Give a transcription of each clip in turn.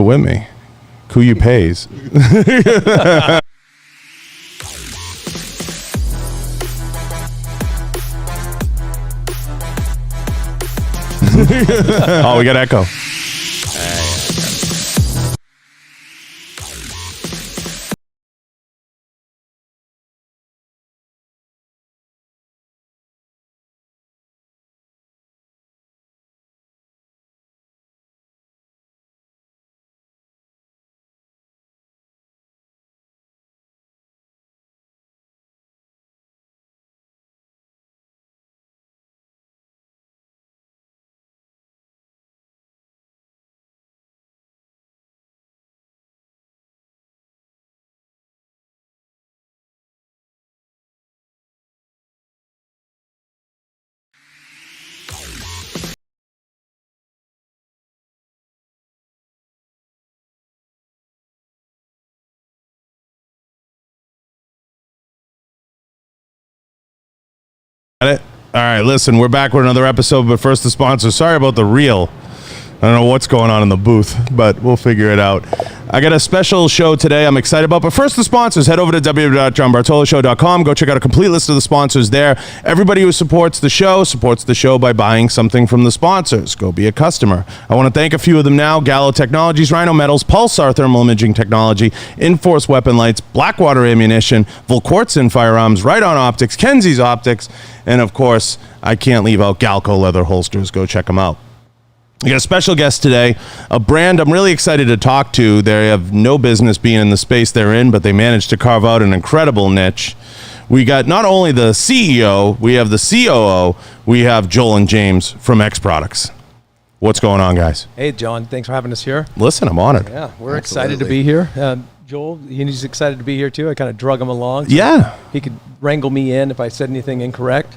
with me. Kuya pays. Oh, we got echo. Got it? All right, listen, we're back with another episode, but first the sponsor. Sorry about the reel. I don't know what's going on in the booth, but we'll figure it out. I got a special show today I'm excited about, but first the sponsors. Head over to www.johnbartoloshow.com. Go check out a complete list of the sponsors there. Everybody who supports the show by buying something from the sponsors. Go be a customer. I want to thank a few of them now. Gallo Technologies, Rhino Metals, Pulsar Thermal Imaging Technology, Inforce Weapon Lights, Blackwater Ammunition, Volquartsen Firearms, Right On Optics, Kenzie's Optics, and of course, I can't leave out Galco Leather Holsters. Go check them out. We got a special guest today, a brand I'm really excited to talk to. They have no business being in the space they're in, but they managed to carve out an incredible niche. We got not only the CEO, we have the COO, we have Joel and James from XProducts. What's going on, guys? Hey, John. Thanks for having us here. Listen, I'm honored. Yeah, we're excited to be here. Joel, he's excited to be here, too. I kind of drug him along. So yeah. He could wrangle me in if I said anything incorrect.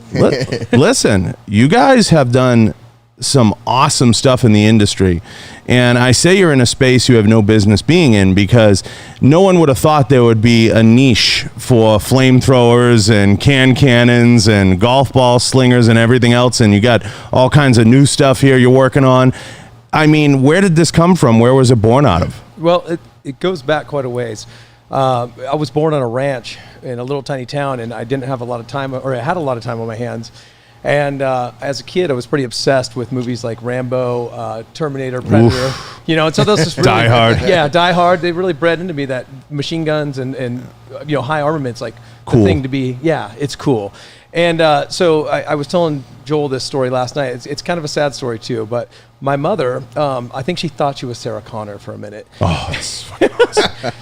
Listen, you guys have done some awesome stuff in the industry, and I say you're in a space you have no business being in because no one would have thought there would be a niche for flamethrowers and cannons and golf ball slingers and everything else, and you got all kinds of new stuff here you're working on. I mean, where did this come from? Where was it born out of? Well, it goes back quite a ways. I was born on a ranch in a little tiny town, and I didn't have a lot of time, or I had a lot of time on my hands. And as a kid, I was pretty obsessed with movies like Rambo, Terminator, Predator. Oof. You know, and so those just really, Die Hard. Yeah, Die Hard. They really bred into me that machine guns and high armament's like cool. The thing to be. Yeah, it's cool. And so I was telling Joel this story last night. It's kind of a sad story too. But my mother, I think she thought she was Sarah Connor for a minute. Oh, that's fucking awesome.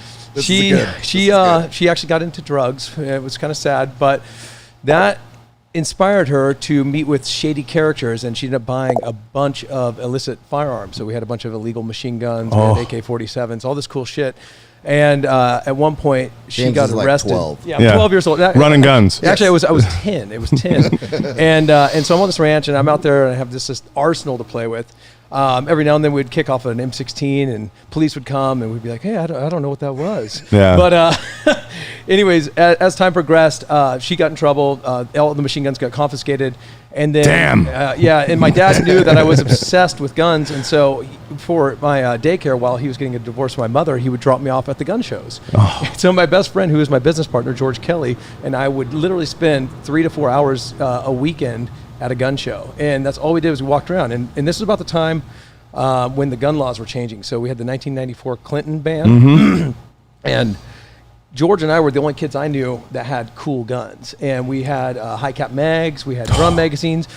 She actually got into drugs. It was kind of sad, but that inspired her to meet with shady characters, and she ended up buying a bunch of illicit firearms. So we had a bunch of illegal machine guns, we had AK-47s, all this cool shit. And at one point, she got arrested. Like 12. Yeah, 12 years old. Running guns. Actually, I was 10. It was 10. And so I'm on this ranch, and I'm out there, and I have this arsenal to play with. Every now and then we'd kick off an M16 and police would come and we'd be like, hey, I don't know what that was. Yeah. But anyways, as time progressed, she got in trouble. All the machine guns got confiscated. And then, damn. And my dad knew that I was obsessed with guns. And so for my daycare, while he was getting a divorce from my mother, he would drop me off at the gun shows. Oh. So my best friend, who is my business partner, George Kelly, and I would literally spend 3 to 4 hours a weekend at a gun show. And that's all we did was we walked around. And this was about the time when the gun laws were changing. So we had the 1994 Clinton ban. Mm-hmm. And George and I were the only kids I knew that had cool guns. And we had high cap mags, we had drum magazines,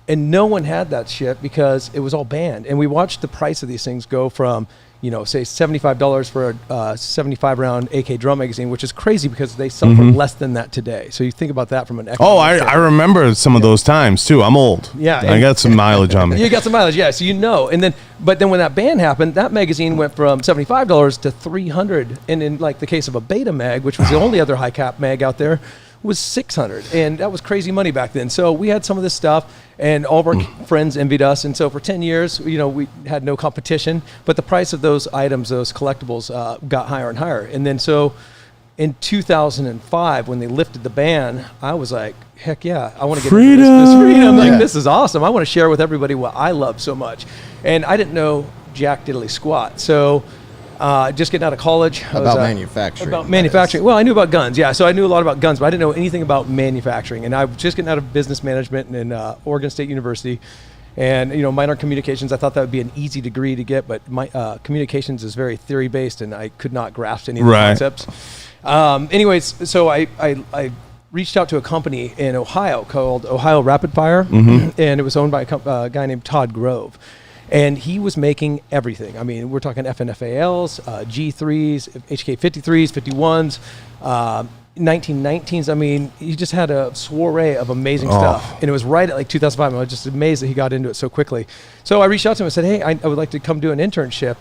and no one had that shit because it was all banned. And we watched the price of these things go from, say $75 for a 75 round AK drum magazine, which is crazy because they sell for less than that today. So you think about that from an economic I remember some of those times too. I'm old. Yeah. I got some mileage on me. You got some mileage, yeah. So but then when that ban happened, that magazine went from $75 to $300. And in like the case of a Beta mag, which was the only other high cap mag out there, was $600, and that was crazy money back then. So we had some of this stuff, and all of our friends envied us. And so for 10 years, we had no competition, but the price of those items, those collectibles, got higher and higher. And then so in 2005, when they lifted the ban, I was like, heck yeah, I want to get into this freedom. Like, this is awesome. I want to share with everybody what I love so much. And I didn't know jack diddly squat. So Just getting out of college. About manufacturing. About manufacturing. Well, I knew about guns, yeah. So I knew a lot about guns, but I didn't know anything about manufacturing. And I was just getting out of business management in Oregon State University. And, minor communications, I thought that would be an easy degree to get, but my communications is very theory-based, and I could not grasp any of the concepts. Anyways, so I reached out to a company in Ohio called Ohio Rapid Fire, and it was owned by a guy named Todd Grove. And he was making everything. I mean, we're talking FNFALs, G3s, HK53s, 51s, 1919s. I mean, he just had a soiree of amazing stuff. And it was right at like 2005. I was just amazed that he got into it so quickly. So I reached out to him and said, hey, I would like to come do an internship.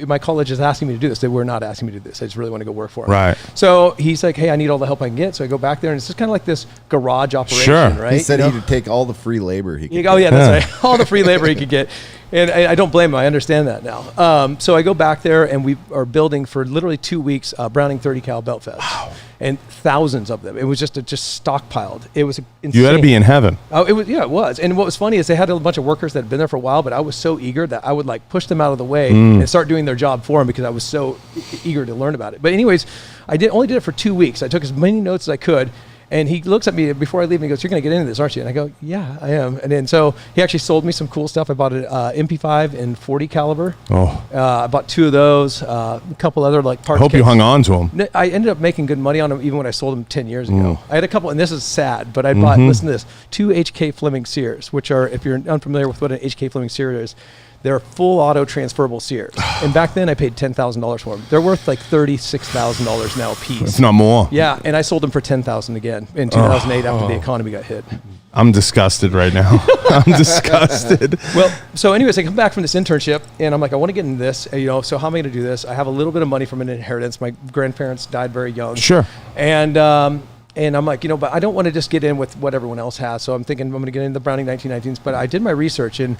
My college is asking me to do this. They were not asking me to do this. I just really want to go work for them. Right. So he's like, hey, I need all the help I can get. So I go back there, and it's just kind of like this garage operation, right? He said he would take all the free labor he could get. Oh, yeah, that's right. All the free labor he could get. And I don't blame him. I understand that now. So I go back there, and we are building for literally 2 weeks Browning 30 cal belt feds. Wow. And thousands of them. It was just stockpiled. It was insane. You had to be in heaven. Oh, it was. Yeah, it was. And what was funny is they had a bunch of workers that had been there for a while, but I was so eager that I would like push them out of the way and start doing their job for them because I was so eager to learn about it. But anyways, I only did it for 2 weeks. I took as many notes as I could. And he looks at me before I leave and he goes, you're going to get into this, aren't you? And I go, yeah, I am. And then so he actually sold me some cool stuff. I bought an MP5 in 40 caliber. I bought 2 of those, a couple other like parts. I hope you hung on to them. I ended up making good money on them even when I sold them 10 years ago. I had a couple, and this is sad, but I bought, listen to this, 2 HK Fleming Sears, which are, if you're unfamiliar with what an HK Fleming Sear is, they're full auto transferable Sears. And back then I paid $10,000 for them. They're worth like $36,000 now a piece. If not more. Yeah, and I sold them for $10,000 again in 2008 after the economy got hit. I'm disgusted right now. I'm disgusted. Well, so anyways, I come back from this internship, and I'm like, I want to get into this. So how am I going to do this? I have a little bit of money from an inheritance. My grandparents died very young. Sure. And I'm like, but I don't want to just get in with what everyone else has. So I'm thinking I'm going to get into the Browning 1919s. But I did my research, and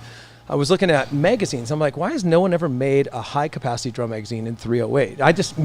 I was looking at magazines. I'm like, why has no one ever made a high capacity drum magazine in 308?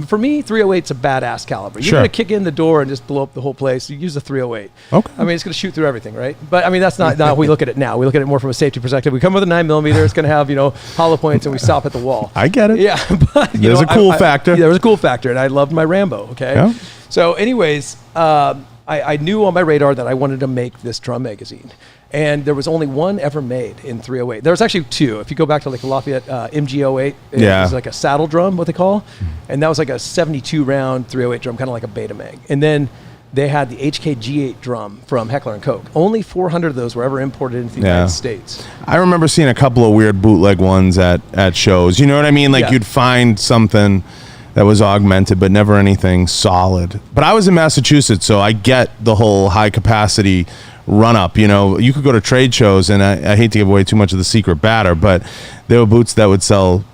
For me, 308's a badass caliber. You're going to kick in the door and just blow up the whole place. You use a 308. Okay. I mean, it's going to shoot through everything, right? But I mean, that's not how we look at it now. We look at it more from a safety perspective. We come with a 9mm. It's going to have, hollow points, and we stop at the wall. I get it. Yeah. But, there's a cool factor. There was a cool factor, and I loved my Rambo, okay? Yeah. So anyways, I knew on my radar that I wanted to make this drum magazine. And there was only one ever made in 308. There was actually 2. If you go back to like the Lafayette MG08, it was like a saddle drum, what they call. And that was like a 72 round 308 drum, kind of like a Beta Mag. And then they had the HK-G8 drum from Heckler & Koch. Only 400 of those were ever imported into the United States. I remember seeing a couple of weird bootleg ones at shows. You know what I mean? Like you'd find something that was augmented, but never anything solid. But I was in Massachusetts, so I get the whole high capacity run up. You could go to trade shows, and I hate to give away too much of the secret batter, but there were boots that would sell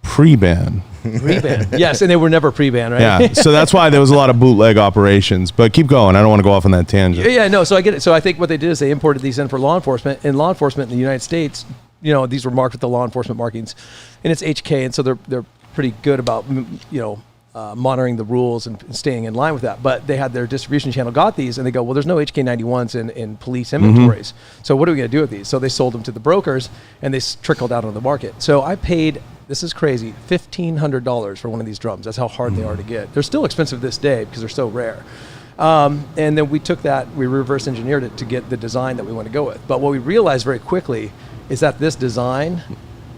pre-ban. Pre-ban. Yes, and they were never pre-ban, right? Yeah, so that's why there was a lot of bootleg operations. But keep going. I don't want to go off on that tangent. Yeah, no, so I get it. So I think what they did is they imported these in for law enforcement. And law enforcement in the United States, these were marked with the law enforcement markings. And it's HK, and so they're pretty good about, monitoring the rules and staying in line with that. But they had their distribution channel got these, and they go, well, there's no HK91s in police inventories. So what are we going to do with these? So they sold them to the brokers, and they trickled out on the market. So I paid, this is crazy, $1,500 for one of these drums. That's how hard they are to get. They're still expensive this day because they're so rare. And then we took that, we reverse engineered it to get the design that we want to go with. But what we realized very quickly is that this design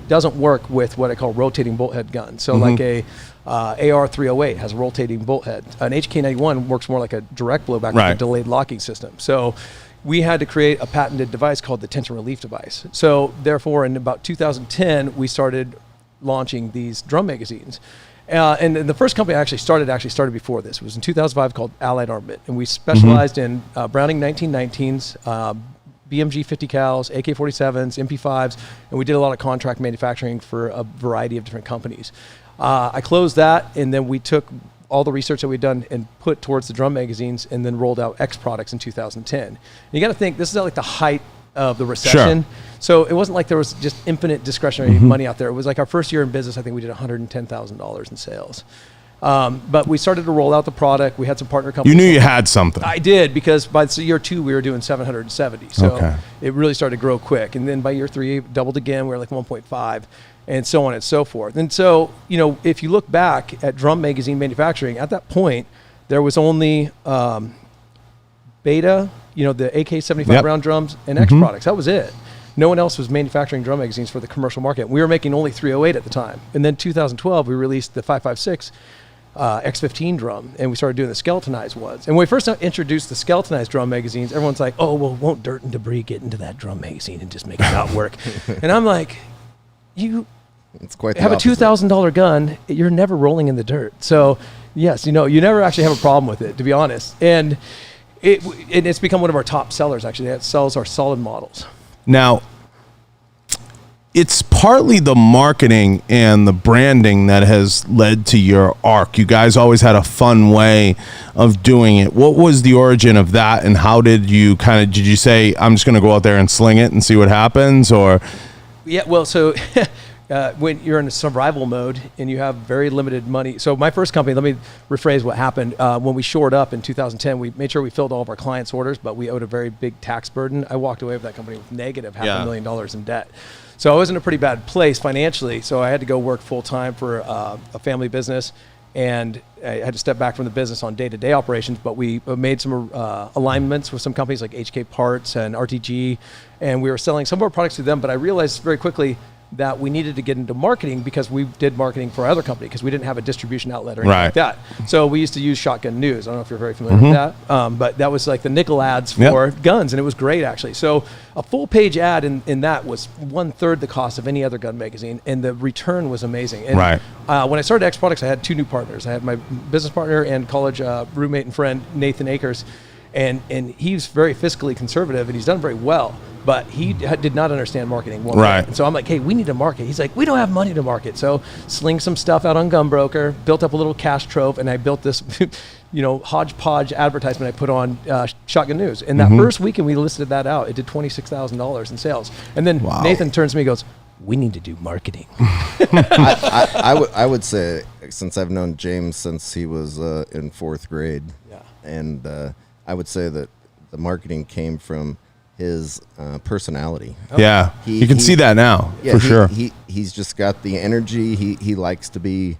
doesn't work with what I call rotating bolt head guns. So like a AR-308 has a rotating bolt head. An HK91 works more like a direct blowback with a delayed locking system. So we had to create a patented device called the tension relief device. So therefore, in about 2010, we started launching these drum magazines. And the first company I actually started before this. It was in 2005 called Allied Armament. And we specialized in Browning 1919s, BMG 50 cals, AK-47s, MP5s, and we did a lot of contract manufacturing for a variety of different companies. I closed that, and then we took all the research that we'd done and put towards the drum magazines, and then rolled out XProducts in 2010. And you got to think, this is at like the height of the recession. Sure. So it wasn't like there was just infinite discretionary money out there. It was like our first year in business, I think we did $110,000 in sales. But we started to roll out the product. We had some partner companies. You knew you had something. I did, because by year 2 we were doing 770. So it really started to grow quick. And then by year 3, it doubled again. We were like 1.5, and so on and so forth. And so, if you look back at drum magazine manufacturing, at that point, there was only Beta, the AK-75 round drums, and XProducts. That was it. No one else was manufacturing drum magazines for the commercial market. We were making only 308 at the time. And then 2012, we released the 5.56 X15 drum, and we started doing the skeletonized ones. And when we first introduced the skeletonized drum magazines, everyone's like, oh, well, won't dirt and debris get into that drum magazine and just make it not work? And I'm like, it's quite have a $2,000 gun, you're never rolling in the dirt. So yes, you never actually have a problem with it, to be honest. And it's become one of our top sellers, actually. It sells our solid models. Now, it's partly the marketing and the branding that has led to your arc. You guys always had a fun way of doing it. What was the origin of that, and how did you did you say, I'm just going to go out there and sling it and see what happens, or? Yeah, well, so when you're in a survival mode and you have very limited money. So my first company, let me rephrase what happened. When we shored up in 2010, we made sure we filled all of our clients' orders, but we owed a very big tax burden. I walked away with that company with negative $500,000 in debt. So I was in a pretty bad place financially. So I had to go work full time for a family business, and I had to step back from the business on day-to-day operations. But we made some alignments with some companies like HK Parts and RTG, and we were selling some of our products to them. But I realized very quickly that we needed to get into marketing, because we did marketing for our other company, because we didn't have a distribution outlet or anything like that. So we used to use Shotgun News. I don't know if you're very familiar with that, but that was like the nickel ads for guns, and it was great, actually. So a full page ad in that was 1/3 the cost of any other gun magazine, and the return was amazing. And when I started XProducts, I had 2 new partners. I had my business partner and college roommate and friend, Nathan Akers, and he's very fiscally conservative, and he's done very well. But he did not understand marketing one way. And so I'm like, hey, we need to market. He's like, we don't have money to market. So sling some stuff out on Gunbroker, built up a little cash trove, and I built this hodgepodge advertisement I put on Shotgun News. And that first weekend we listed that out, it did $26,000 in sales. And then Nathan turns to me and goes, we need to do marketing. I would say, since I've known James since he was in 4th grade, and I would say that the marketing came from his personality. You can see that now, for sure. He's just got the energy. He likes to be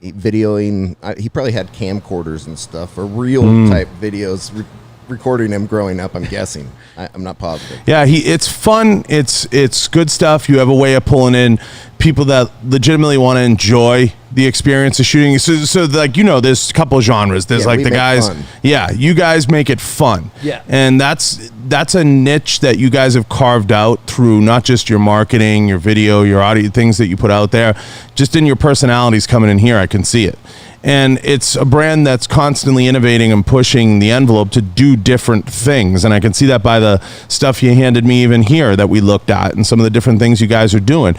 videoing. He probably had camcorders and stuff, or real type videos recording him growing up, I'm guessing. I'm not positive. Yeah, it's fun. It's good stuff. You have a way of pulling in people that legitimately want to enjoy the experience of shooting. So like, there's a couple of genres. There's like the guys. Fun. Yeah, you guys make it fun. Yeah. And that's a niche that you guys have carved out through not just your marketing, your video, your audio, things that you put out there, just in your personalities coming in here. I can see it. And it's a brand that's constantly innovating and pushing the envelope to do different things. And I can see that by the stuff you handed me even here that we looked at, and some of the different things you guys are doing.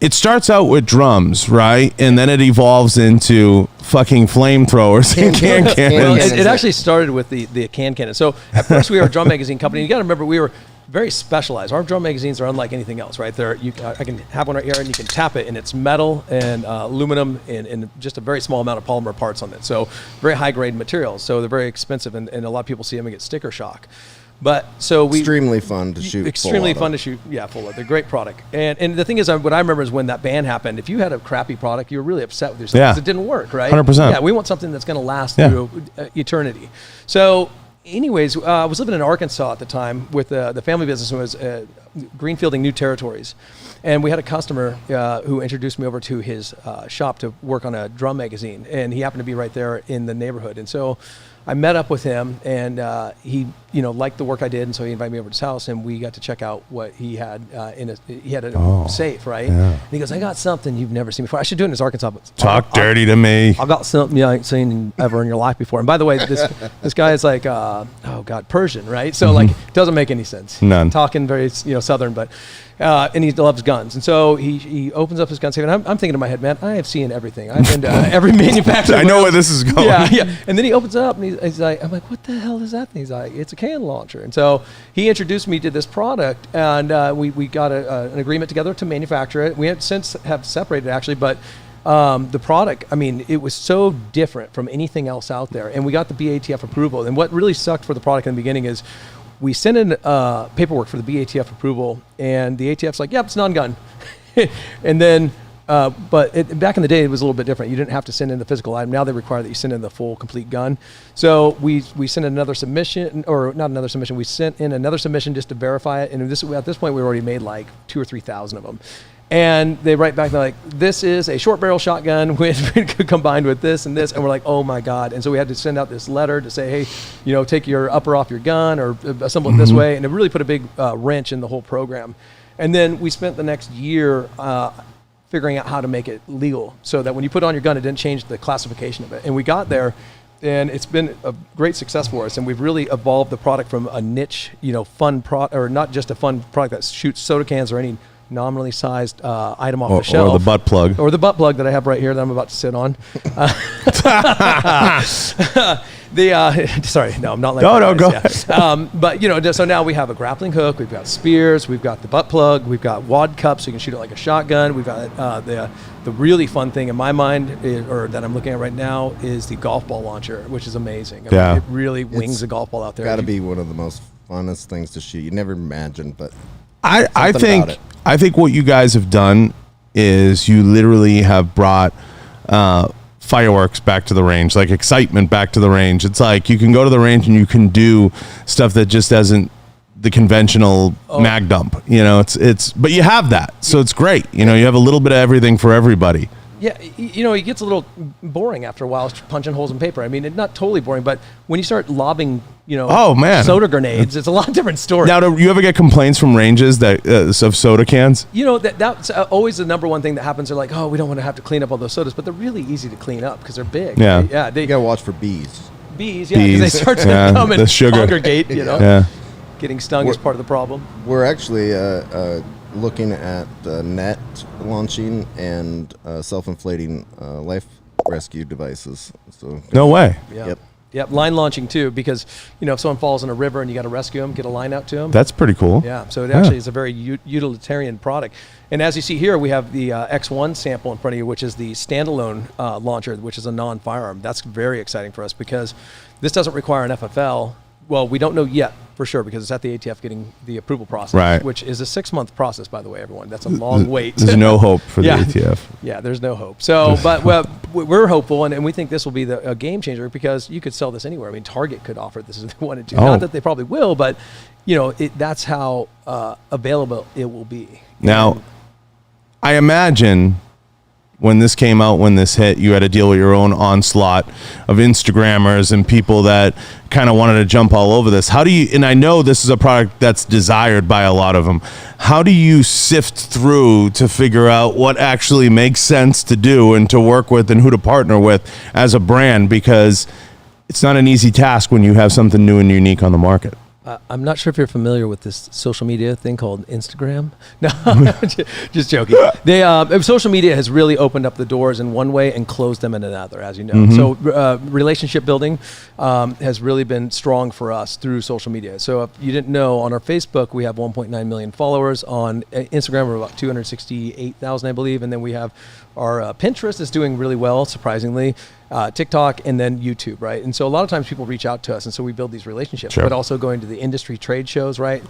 It starts out with drums, right? And then it evolves into fucking flamethrowers and can cannons. Well, it actually started with the can cannon. So at first we were a drum magazine company. You got to remember, we were very specialized. Our drum magazines are unlike anything else, right? I can have one right here, and you can tap it, and it's metal and aluminum and just a very small amount of polymer parts on it. So very high grade materials. So they're very expensive, and a lot of people see them and get sticker shock. But so extremely fun to shoot. Extremely fun to shoot. Yeah, full of. They're great product. And the thing is, what I remember is when that ban happened. If you had a crappy product, you were really upset with yourself because it didn't work, right? 100%. Yeah, we want something that's going to last through eternity. So, anyways, I was living in Arkansas at the time with the family business, who was greenfielding new territories, and we had a customer who introduced me over to his shop to work on a drum magazine, and he happened to be right there in the neighborhood, and so I met up with him, and he, liked the work I did, and so he invited me over to his house, and we got to check out what he had he had a safe, right? Yeah. And he goes, I got something you've never seen before. I should do it in his Arkansas, but talk dirty to me. I got something you ain't seen ever in your life before. And by the way, this guy is like, Persian, right? So like, it doesn't make any sense. None. Talking very, Southern, but. And he loves guns, and so he opens up his gun safe, and I'm thinking in my head, man, I have seen everything. I've been to every manufacturer. I know where this is going. Yeah. And then he opens it up, and he's like, I'm like, what the hell is that? And he's like, it's a can launcher. And so he introduced me to this product, and we got an agreement together to manufacture it. We have since separated, actually, but the product, I mean, it was so different from anything else out there. And we got the BATF approval. And what really sucked for the product in the beginning is we sent in paperwork for the BATF approval, and the ATF's like, yep, it's non-gun. And then, but back in the day, it was a little bit different. You didn't have to send in the physical item. Now they require that you send in the full, complete gun. So we sent another submission, or not another submission, we sent in another submission just to verify it. And at this point, we already made like 2,000 or 3,000 of them. And they write back, they're like, this is a short barrel shotgun combined with this and this. And we're like, oh my God. And so we had to send out this letter to say, hey, take your upper off your gun or assemble it this way. And it really put a big wrench in the whole program. And then we spent the next year figuring out how to make it legal so that when you put it on your gun, it didn't change the classification of it. And we got there, and it's been a great success for us. And we've really evolved the product from a niche, fun product, or not just a fun product that shoots soda cans or any nominally sized item off the shelf. Or the butt plug. Or the butt plug that I have right here that I'm about to sit on. Sorry, no, I'm not like No, go ahead. But, so now we have a grappling hook, we've got spears, we've got the butt plug, we've got wad cups so you can shoot it like a shotgun. We've got the really fun thing in my mind, or that I'm looking at right now, is the golf ball launcher, which is amazing. I mean, it really wings a golf ball out there. Got to be one of the most funnest things to shoot. You never imagined, but I think what you guys have done is you literally have brought fireworks back to the range, like excitement back to the range. It's like you can go to the range and you can do stuff that just isn't the conventional mag dump. But you have that, so it's great. You have a little bit of everything for everybody. Yeah, it gets a little boring after a while, punching holes in paper. I mean, it's not totally boring, but when you start lobbing, soda grenades, it's a lot different story. Now, do you ever get complaints from ranges that of soda cans? That's always the number one thing that happens. They're like, oh, we don't want to have to clean up all those sodas, but they're really easy to clean up because they're big. Yeah, right? Yeah. You gotta watch for bees. Because they start to come and congregate. Yeah. Getting stung is part of the problem. We're actually looking at net launching and self-inflating life rescue devices. So no way. Yeah. Yep, line launching too, because if someone falls in a river and you got to rescue them, get a line out to them. That's pretty cool. Yeah, so it actually is a very utilitarian product. And as you see here, we have the X1 sample in front of you, which is the standalone launcher, which is a non-firearm. That's very exciting for us because this doesn't require an FFL. Well, we don't know yet for sure because it's at the ATF getting the approval process, which is a 6-month process, by the way, everyone. That's a long wait. There's no hope for the ATF. Yeah, there's no hope. So, but we're hopeful, and we think this will be a game changer because you could sell this anywhere. I mean, Target could offer this if they wanted to. Not that they probably will, but that's how available it will be. Now, I imagine when this came out, when this hit, you had to deal with your own onslaught of Instagrammers and people that kind of wanted to jump all over this. How do you, and I know this is a product that's desired by a lot of them, how do you sift through to figure out what actually makes sense to do and to work with and who to partner with as a brand? Because it's not an easy task when you have something new and unique on the market. I'm not sure if you're familiar with this social media thing called Instagram. No, just joking. Social media has really opened up the doors in one way and closed them in another, as you know. Mm-hmm. So relationship building has really been strong for us through social media. So if you didn't know, on our Facebook, we have 1.9 million followers. On Instagram, we're about 268,000, I believe. And then we have our Pinterest is doing really well, surprisingly. TikTok, and then YouTube, right? And so a lot of times people reach out to us, and so we build these relationships, but also going to the industry trade shows, right?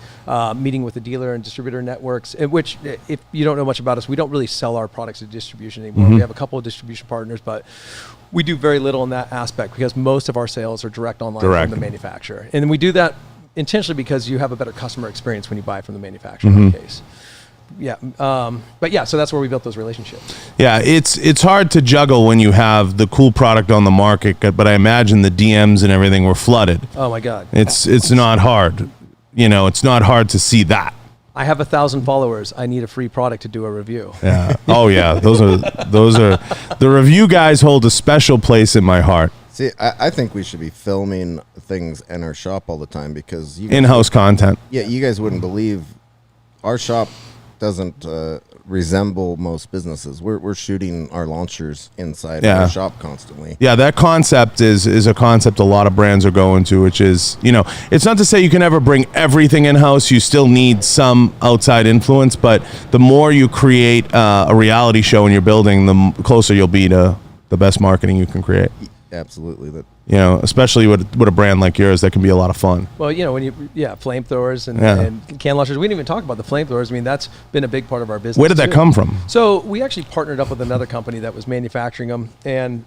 Meeting with the dealer and distributor networks, which, if you don't know much about us, we don't really sell our products to distribution anymore. Mm-hmm. We have a couple of distribution partners, but we do very little in that aspect because most of our sales are direct online from the manufacturer. And we do that intentionally because you have a better customer experience when you buy from the manufacturer in that case. Yeah, so that's where we built those relationships. Yeah, it's hard to juggle when you have the cool product on the market, but I imagine the DMs and everything were flooded. Oh my God, it's not hard. It's not hard to see that. I have 1,000 followers. I need a free product to do a review. Yeah. Oh yeah, those are the review guys hold a special place in my heart. See, I think we should be filming things in our shop all the time because in-house content. Yeah, you guys wouldn't believe our shop doesn't resemble most businesses. We're shooting our launchers inside Yeah. our shop constantly. Yeah, that concept is a concept a lot of brands are going to, which is, it's not to say you can ever bring everything in-house. You still need some outside influence, but the more you create a reality show in your building, the closer you'll be to the best marketing you can create. Absolutely. That Especially with a brand like yours, that can be a lot of fun. Well, when flamethrowers and can launchers. We didn't even talk about the flamethrowers. I mean, that's been a big part of our business. Where did that come from? So we actually partnered up with another company that was manufacturing them, and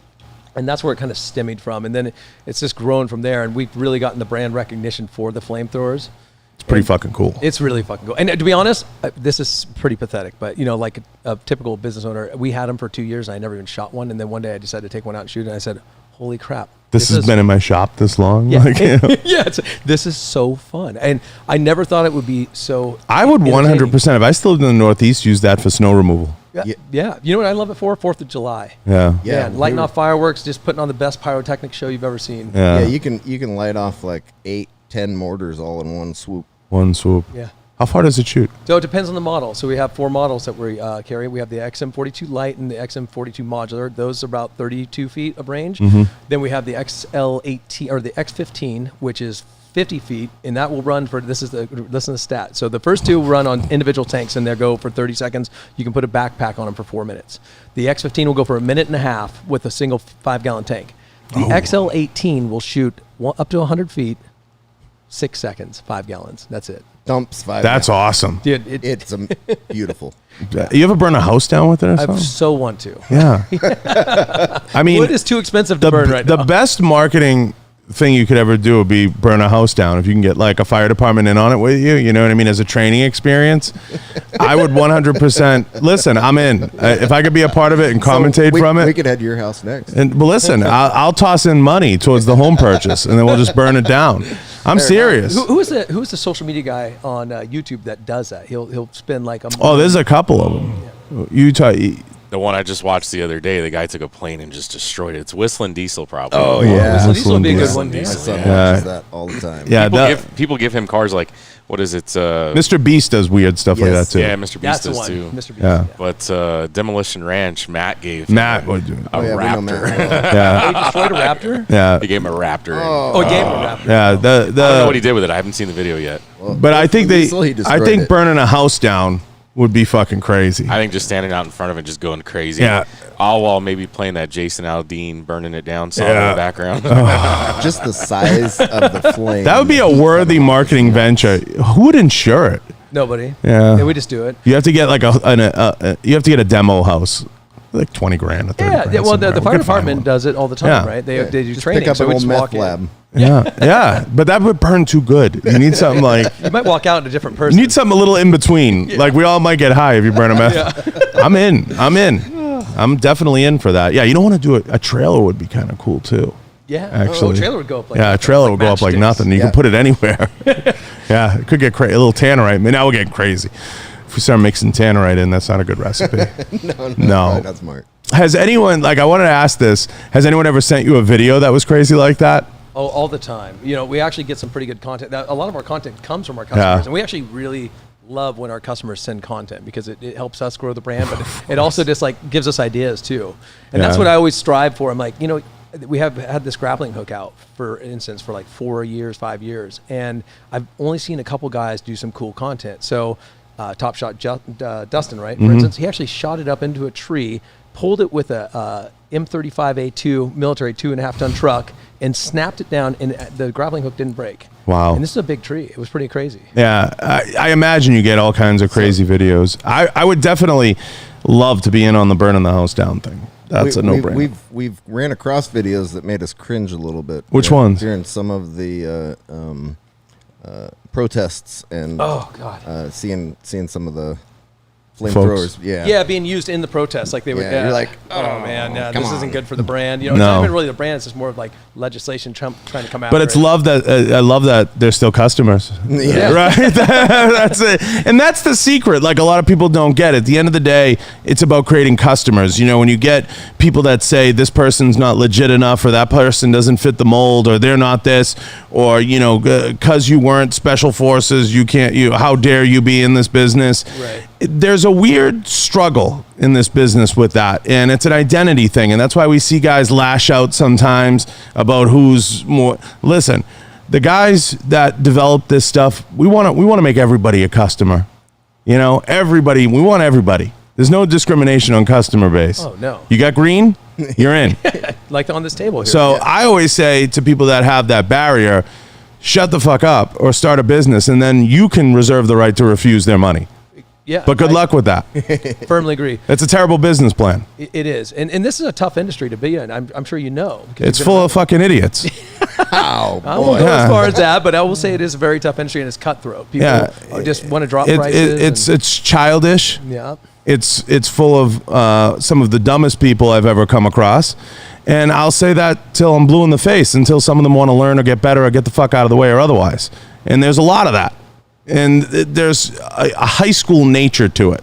that's where it kind of stemmed from. And then it's just grown from there, and we've really gotten the brand recognition for the flamethrowers. It's pretty fucking cool. It's really fucking cool. And to be honest, this is pretty pathetic, but like a typical business owner, we had them for 2 years, and I never even shot one. And then one day I decided to take one out and shoot it, and I said, holy crap. This has been in my shop this long? Yeah, this is so fun. And I never thought it would be so I would 100%, if I still lived in the Northeast, use that for snow removal. Yeah. You know what I love it for? 4th of July. Yeah. Lighting off fireworks, just putting on the best pyrotechnic show you've ever seen. Yeah. you can light off like 8-10 mortars all in one swoop. One swoop. Yeah. How far does it shoot? So it depends on the model. So we have 4 models that we carry. We have the XM42 Light and the XM42 Modular. Those are about 32 feet of range. Mm-hmm. Then we have the XL18 or the X15, which is 50 feet, and that will run for listen to the stat. So the first 2 run on individual tanks, and they'll go for 30 seconds. You can put a backpack on them for 4 minutes. The X15 will go for 1.5 minutes with a single 5-gallon tank. The XL18 will shoot up to 100 feet, 6 seconds, 5 gallons. That's it. Dumps 5 That's gallons. awesome. Dude, It's beautiful. You ever burn a house down with it or I something? so want to. Yeah. I mean, Wood is too expensive to burn right the now. best marketing thing you could ever do would be burn a house down. If you can get like a fire department in on it with you, you know what I mean, as a training experience, I would 100%. Listen, I'm in. If I could be a part of it and commentate from it. We could head to your house next. And but listen, I'll toss in money towards the home purchase, and then we'll just burn it down. I'm serious. Who's the social media guy on YouTube that does that? He'll spend like a month. Oh, there's a couple of them. Utah. The one I just watched the other day, the guy took a plane and just destroyed it. It's Whistling Diesel, probably. Oh, yeah. So these will be a good Whistling one. My son Yeah. watches that all the time. Yeah, People give him cars like, what is it? Mr. Beast does weird stuff like that Yes. too. Yeah, Mr. Beast That's the does one. too. Mr. Beast. Yeah. But Demolition Ranch, Matt gave Matt him would do it. a We know raptor. Matt. Yeah, He destroyed a raptor? yeah, He gave him a raptor. Oh, he gave him a raptor. yeah. I don't know what he did with it. I haven't seen the video yet. Well, But I think Diesel, he destroyed it. burning a house down would be fucking crazy. I think just standing out in front of it, just going crazy. Yeah. All while maybe playing that Jason Aldean burning it down song in Yeah. the background. Just the size of the flame. That would be a worthy marketing venture. Who would insure it? Nobody. Yeah. We just do it. You have to get like you have to get a demo house, like 20 grand or 30 Yeah. grand. Well, the somewhere. fire We could find department one. does it all the time, Yeah. right? They Yeah. do Just training. pick up So an we old just meth walk in. lab. Yeah, but that would burn too good. You need something like You might walk out in a different you person. need something a little in between. Like we all might get high if you burn a meth. I'm in. I'm definitely in for that. Yeah, you don't want to do it. A trailer would be kind of cool too. Yeah. Actually. a trailer would go up like Yeah, a nothing, trailer would go up like matchsticks. nothing. You Yeah. can put it anywhere. Yeah, it could get crazy. A little tannerite. I mean, now we're getting crazy. If we start mixing tannerite in, that's not a good recipe. No. Probably not smart. Has anyone, like, I wanted to ask this, has anyone ever sent you a video that was crazy like that? Oh, all the time. We actually get some pretty good content. Now, a lot of our content comes from our customers, Yeah. and we actually really love when our customers send content because it helps us grow the brand, but it also just like gives us ideas too. And that's Yeah. what I always strive for. I'm like, we have had this grappling hook out, for instance, for like 4 years, 5 years, and I've only seen a couple guys do some cool content. So Top Shot Dustin, right? For instance, he actually shot it up into a tree, pulled it with a M35A2 military 2.5 ton truck, and snapped it down, and the grappling hook didn't break. Wow. And this is a big tree. It was pretty crazy. Yeah, I imagine you get all kinds of crazy videos. I would definitely love to be in on the burning the house down thing. That's a no-brainer. We've ran across videos that made us cringe a little bit. Which ones? During some of the protests and Oh God. seeing some of the Folks. flamethrowers. Yeah. Yeah, being used in the protests, like they would. Yeah, you're like, oh man, yeah, come this on. isn't good for the brand. It's No. not even really the brand. It's just more of like legislation trying to come out. But it's love that I love that they're still customers. Yeah. Right? That's it. And that's the secret. Like a lot of people don't get it. At the end of the day, it's about creating customers. When you get people that say this person's not legit enough or that person doesn't fit the mold or they're not this or, because you weren't special forces, you can't, how dare you be in this business? Right. there's a weird struggle in this business with that, and it's an identity thing, and that's why we see guys lash out sometimes about who's more. Listen, the guys that develop this stuff, we want to make everybody a customer. You know, everybody. We want everybody. There's no discrimination on customer base. Oh, no. You got green, you're in. Like on this table here. So I always say to people that have that barrier, shut the fuck up or start a business, and then you can reserve the right to refuse their money. Yeah, But good luck with that. Firmly agree. It's a terrible business plan. It is. And this is a tough industry to be in. I'm sure you know. It's full of fucking idiots. Wow, I won't go as far as that, but I will say it is a very tough industry and it's cutthroat. People just want to drop prices. It's childish. Yeah. It's full of some of the dumbest people I've ever come across. And I'll say that till I'm blue in the face, until some of them want to learn or get better or get the fuck out of the way or otherwise. And there's a lot of that. And there's a high school nature to it.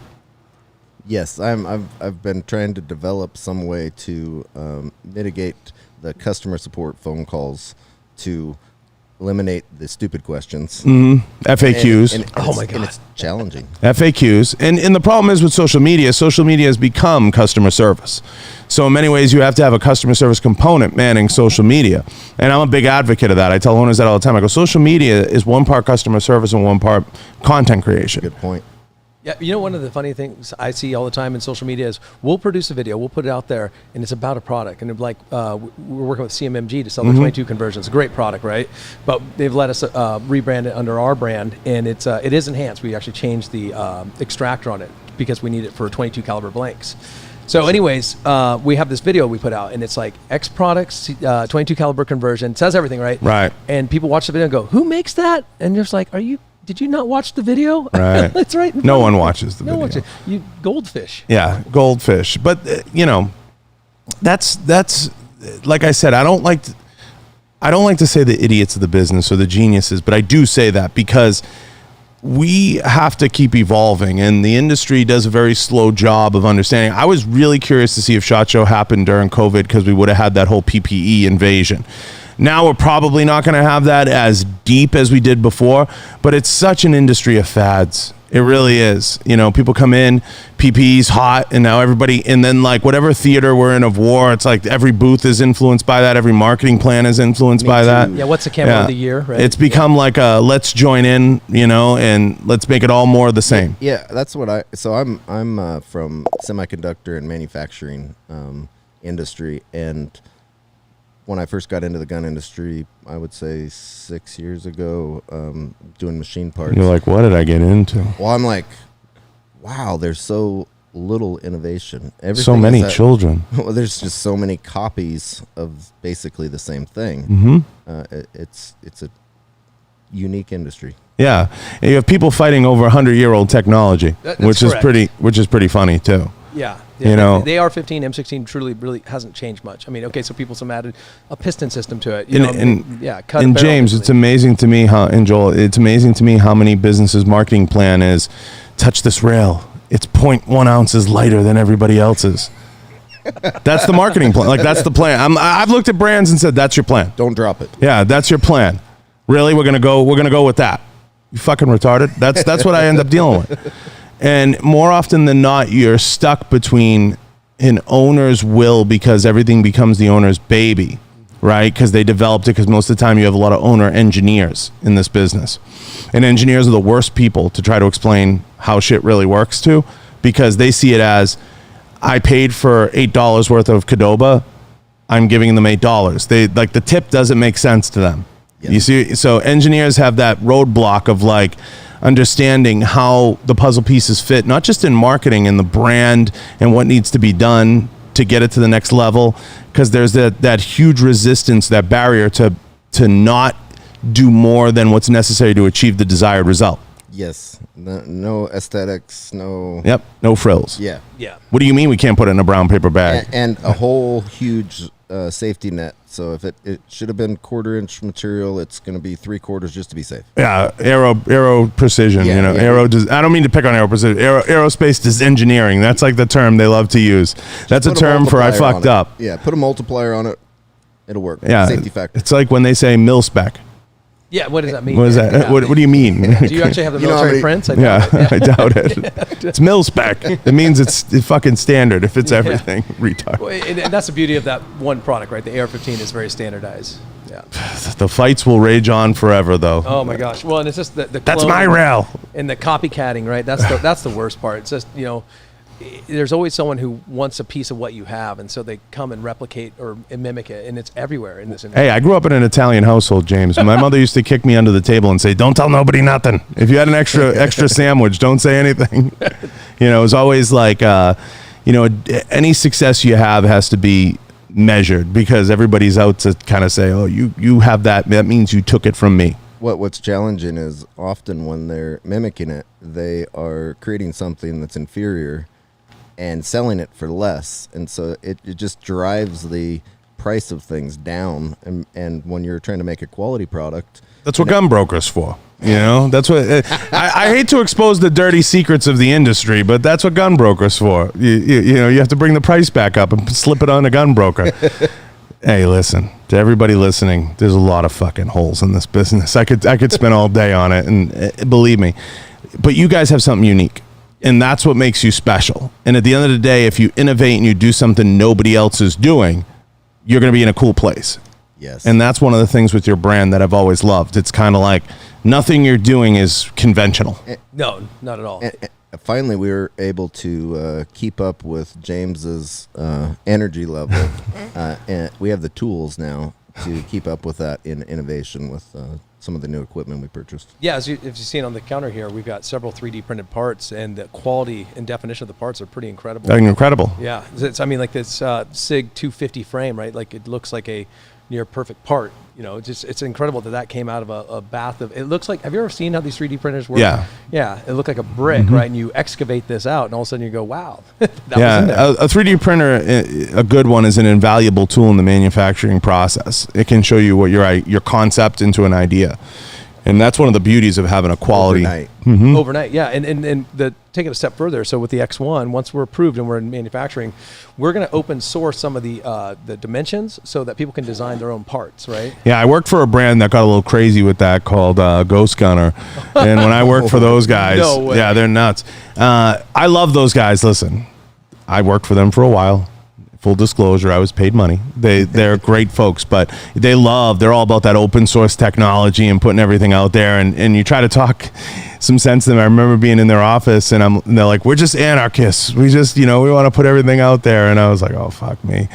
Yes, I've been trying to develop some way to mitigate the customer support phone calls to eliminate the stupid questions. FAQs. And Oh my God. And it's challenging. FAQs. And the problem is with social media has become customer service. So in many ways, you have to have a customer service component manning social media. And I'm a big advocate of that. I tell owners that all the time. I go, social media is one part customer service and one part content creation. Good point. Yeah, you know, one of the funny things I see all the time in social media is we'll produce a video, we'll put it out there, and it's about a product. And like we're working with CMMG to sell the 22 conversions. A great product, right? But they've let us rebrand it under our brand, and it is enhanced. We actually changed the extractor on it because we need it for 22 caliber blanks. So anyways, we have this video we put out, and it's like XProducts, 22 caliber conversion. It says everything, right? Right. And people watch the video and go, who makes that? And you're just like, did you not watch the video? Right. That's right. No one watches the No one video. watches. You goldfish. Yeah, goldfish. But that's like I said. I don't like to say the idiots of the business or the geniuses, but I do say that because we have to keep evolving, and the industry does a very slow job of understanding. I was really curious to see if SHOT Show happened during COVID because we would have had that whole PPE invasion. Now we're probably not going to have that as deep as we did before, but it's such an industry of fads. It really is. You know, people come in, PPE's hot, and now everybody, and then like whatever theater we're in of war, it's like every booth is influenced by that. Every marketing plan is influenced by that. Yeah, what's the camera of the year, right? It's become like a let's join in, and let's make it all more the same. Yeah, that's what I'm from semiconductor and manufacturing industry, and when I first got into the gun industry, I would say 6 years ago, doing machine parts. You're like, what did I get into? Well, I'm like, wow, there's so little innovation. So many children. Well, there's just so many copies of basically the same thing. Mm-hmm. It's a unique industry. Yeah, and you have people fighting over 100-year-old technology, That's which correct. is pretty funny too. Yeah. You know, the AR-15, M16 truly really hasn't changed much. I mean, okay, so people some added a piston system to it. And cut and a barrel James, it's amazing to me it's amazing to me how many businesses' marketing plan is touch this rail. It's 0.1 ounces lighter than everybody else's. That's the marketing plan. Like that's the plan. I've looked at brands and said, that's your plan. Don't drop it. Yeah, that's your plan. Really, we're gonna go with that. You fucking retarded. That's what I end up dealing with. And more often than not, you're stuck between an owner's will because everything becomes the owner's baby, right? Because they developed it, because most of the time you have a lot of owner engineers in this business. And engineers are the worst people to try to explain how shit really works to, because they see it as, I paid for $8 worth of Qdoba, I'm giving them $8. They like the tip doesn't make sense to them. Yep. You see, so engineers have that roadblock of like, understanding how the puzzle pieces fit, not just in marketing and the brand and what needs to be done to get it to the next level, because there's that huge resistance, that barrier to not do more than what's necessary to achieve the desired result. Yes. No aesthetics, no... Yep, no frills. Yeah. Yeah. What do you mean we can't put it in a brown paper bag? And a whole huge safety net. So if it should have been 1/4-inch material, it's going to be 3/4 just to be safe. Yeah, aero precision. Yeah, yeah. I don't mean to pick on aero precision. Aerospace engineering. That's like the term they love to use. That's a term for I fucked up. Yeah, put a multiplier on it. It'll work. Yeah, Safety factor. It's like when they say mil spec. Yeah, what does that mean? What is that? Yeah. What do you mean? Do you actually have the military prints? I doubt it. I doubt it. It's mil spec. It means it's fucking standard if it's everything. Retard. Well, and that's the beauty of that one product, right? The AR-15 is very standardized. Yeah. The fights will rage on forever, though. Oh my gosh. Well, and it's just the That's my rail. and the copycatting, right? That's the worst part. It's just, there's always someone who wants a piece of what you have, and so they come and replicate or mimic it, and it's everywhere in this industry. Hey, I grew up in an Italian household, James. My mother used to kick me under the table and say, "Don't tell nobody nothing. If you had an extra sandwich, don't say anything." It was always like, any success you have has to be measured, because everybody's out to kind of say, "Oh, you have that means you took it from me." What's challenging is often when they're mimicking it, they are creating something that's inferior and selling it for less, and so it just drives the price of things down. And when you're trying to make a quality product, that's what gun brokers for. That's what I hate to expose the dirty secrets of the industry, but that's what gun brokers for. You have to bring the price back up and slip it on a gun broker. Hey, listen, to everybody listening, there's a lot of fucking holes in this business. I could spend all day on it, and believe me, but you guys have something unique. And that's what makes you special. And at the end of the day, if you innovate and you do something nobody else is doing, you're going to be in a cool place. yes, And that's one of the things with your brand that I've always loved. It's kind of like nothing you're doing is conventional. No, not at all. And finally, we were able to keep up with James's energy level, and we have the tools now to keep up with that in innovation with some of the new equipment we purchased. Yeah, if you've seen on the counter here, we've got several 3D printed parts, and the quality and definition of the parts are pretty incredible. Incredible. Yeah, like this SIG 250 frame, right? Like it looks like a near perfect part. It's incredible that came out of a bath of. It looks like. Have you ever seen how these 3D printers work? Yeah. Yeah, it looked like a brick, right? And you excavate this out, and all of a sudden you go, "Wow, that was in Yeah, there." a 3D printer, a good one, is an invaluable tool in the manufacturing process. It can show you what your concept into an idea. And that's one of the beauties of having a quality. Overnight, yeah. And take it a step further. So with the X1, once we're approved and we're in manufacturing, we're going to open source some of the dimensions so that people can design their own parts, right? Yeah, I worked for a brand that got a little crazy with that called Ghost Gunner. And when I worked for those guys, No way. yeah, they're nuts. I love those guys. Listen, I worked for them for a while. Full disclosure, I was paid money. They're great folks, but they're all about that open source technology and putting everything out there. And you try to talk some sense to them. I remember being in their office, and they're like, "We're just anarchists. We just, we want to put everything out there." And I was like, "Oh, fuck me."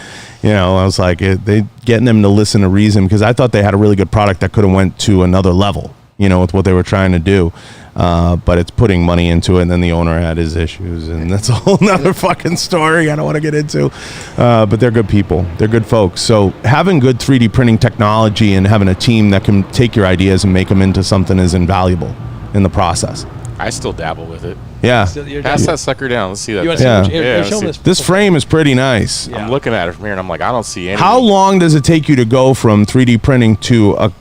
I was like, they getting them to listen to reason, because I thought they had a really good product that could have went to another level, with what they were trying to do. But it's putting money into it, and then the owner had his issues, and that's a whole nother fucking story I don't want to get into. But they're good people. They're good folks. So having good 3D printing technology and having a team that can take your ideas and make them into something is invaluable in the process. I still dabble with it. Yeah. Pass that sucker down. Let's see that. You want thing. to see Yeah. show them This frame is pretty nice. Yeah. I'm looking at it from here, and I'm like, I don't see any. How long does it take you to go from 3D printing to a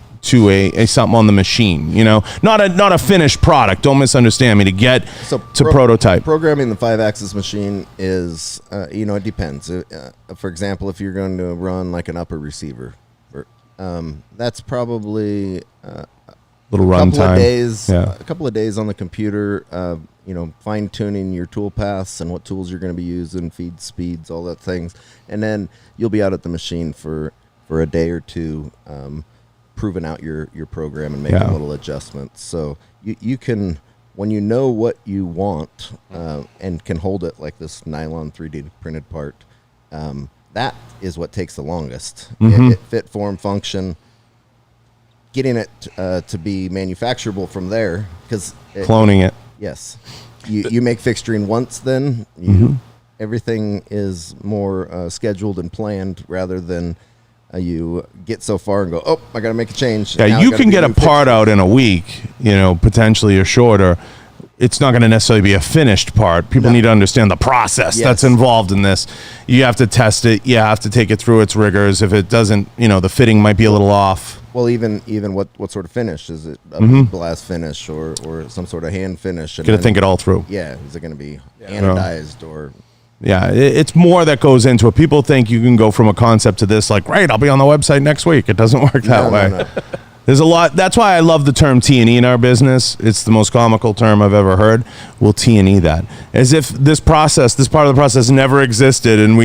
something on the machine? Not a finished product. Don't misunderstand me. To get to prototype. Programming the 5-axis machine is, it depends. For example, if you're going to run like an upper receiver, that's probably Little run time. A couple of days on the computer. Fine tuning your tool paths and what tools you're going to be using, feed speeds, all that things, and then you'll be out at the machine for a day or two. Proving out your program and making little adjustments. So you can, when you know what you want and can hold it like this nylon 3D printed part, that is what takes the longest. It fit, form, function, getting it to be manufacturable from there, because Cloning it. Yes. You make fixturing once, then everything is more scheduled and planned, rather than you get so far and go, "Oh, I got to make a change." Yeah, you can get a part out in a week, potentially, or shorter. It's not going to necessarily be a finished part. People need to understand the process that's involved in this. You have to test it. You have to take it through its rigors. If it doesn't, the fitting might be a little off. Well, even what sort of finish is it? A blast finish or some sort of hand finish? Got to think it all through. Yeah, is it going to be anodized or? Yeah, it's more that goes into it. People think you can go from a concept to this, like, great, I'll be on the website next week. It doesn't work that way. There's a lot. That's why I love the term T&E in our business. It's the most comical term I've ever heard. We'll T&E that. As if this part of the process never existed and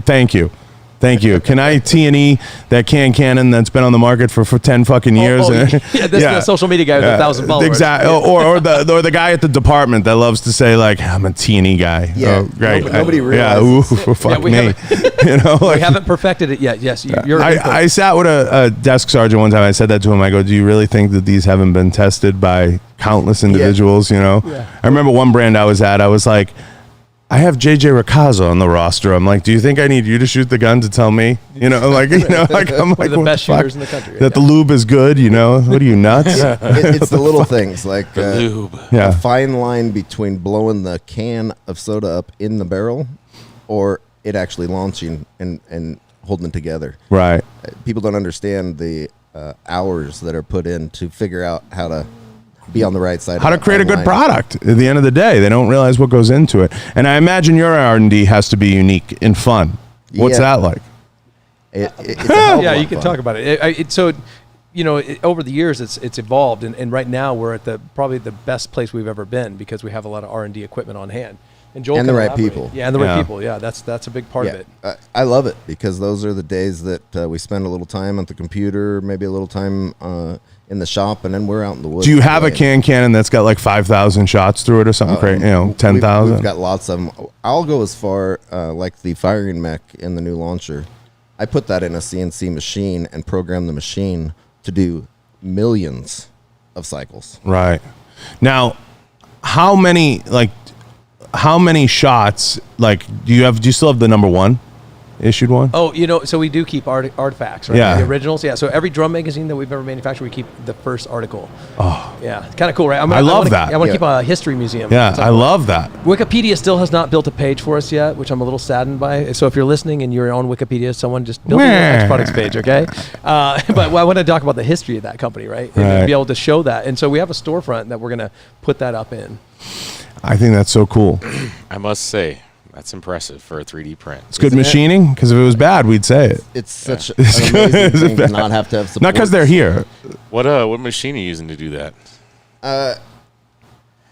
thank you. Thank you. Can I T&E that cannon that's been on the market for 10 fucking years? This is the social media guy with 1,000 followers. Exactly. Or the guy at the department that loves to say, like, I'm a T&E guy. Yeah. Oh, great. Nobody realizes. Yeah, fuck me. We haven't perfected it yet. Yes, I sat with a desk sergeant one time. I said that to him. I go, do you really think that these haven't been tested by countless individuals, Yeah. I remember one brand I was at, I was like, I have JJ Ricazzo on the roster. I'm like, do you think I need you to shoot the gun to tell me? I'm like, we're the best shooters in the country. That the lube is good, What are you, nuts? It's the little things like lube. A fine line between blowing the can of soda up in the barrel or it actually launching and holding it together. Right. People don't understand the hours that are put in to figure out how to be on the right side. How to create a good product at the end of the day. They don't realize what goes into it. And I imagine your R&D has to be unique and fun. What's that like? It's a hell of a lot you can fun. talk about it. Over the years, it's evolved, and right now we're at probably the best place we've ever been because we have a lot of R&D equipment on hand. And Joel And can the right elaborate. people. Yeah, and the right people. Yeah, that's a big part of it. I love it because those are the days that we spend a little time at the computer, maybe a little time in the shop, and then we're out in the woods. Do you have a playing. cannon that's got like 5,000 shots through it or something crazy? 10,000? We've got lots of them. I'll go as far like the firing mech in the new launcher. I put that in a CNC machine and program the machine to do millions of cycles. Right. Now, how many shots, do you still have the number one issued one? Oh, so we do keep artifacts, right? Yeah. The originals. Yeah. So every drum magazine that we've ever manufactured, we keep the first article. Oh. Yeah. It's kind of cool, right? I love that. I want to Yeah. keep a history museum. Yeah, I love that. Wikipedia still has not built a page for us yet, which I'm a little saddened by. So if you're listening and you're on Wikipedia, someone just build an XProducts page, okay? But I want to talk about the history of that company, right? And be able to show that. And so we have a storefront that we're going to put that up in. I think that's so cool. I must say, that's impressive for a 3D print. It's good machining, because if it was bad, we'd say it. It's such an amazing thing to not have to have support. Not because they're here. What machine are you using to do that?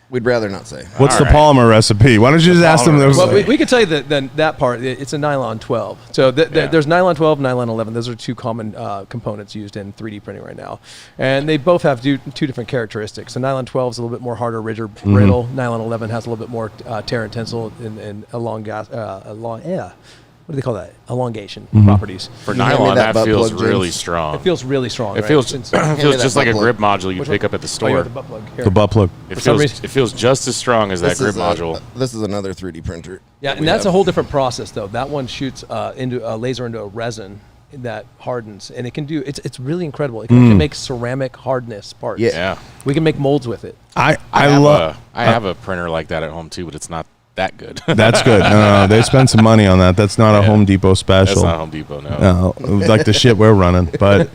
We'd rather not say. What's the All right. polymer recipe? Why don't you just ask them? Well, we can tell you that part. It's a nylon 12. So there's nylon 12, nylon 11. Those are two common components used in 3D printing right now, and they both have two different characteristics. So nylon 12 is a little bit more harder, richer, brittle. Nylon 11 has a little bit more tear and tensile and what do they call that? Elongation properties. For Can you hand me nylon, that that butt feels plug, really James? strong. It feels really strong. It right? feels It's- feels that just like a butt grip plug. module you Which pick one? up at the Oh, yeah, store. the butt plug. Here. The butt plug. It some feels reason- it feels just as strong as that grip module. This is another 3D printer. Yeah, and that's a whole different process, though. That one shoots into a laser into a resin that hardens, and it can do. It's really incredible. It can actually make ceramic hardness parts. Yeah. We can make molds with it. I I have a printer like that at home too, but it's not that good. That's good. No, they spend some money on that. That's not a Home Depot special. That's not Home Depot, no. No, like the shit we're running, but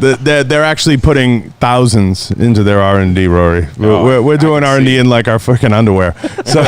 they're actually putting thousands into their R&D, Rory. We're doing R&D in like our freaking underwear. So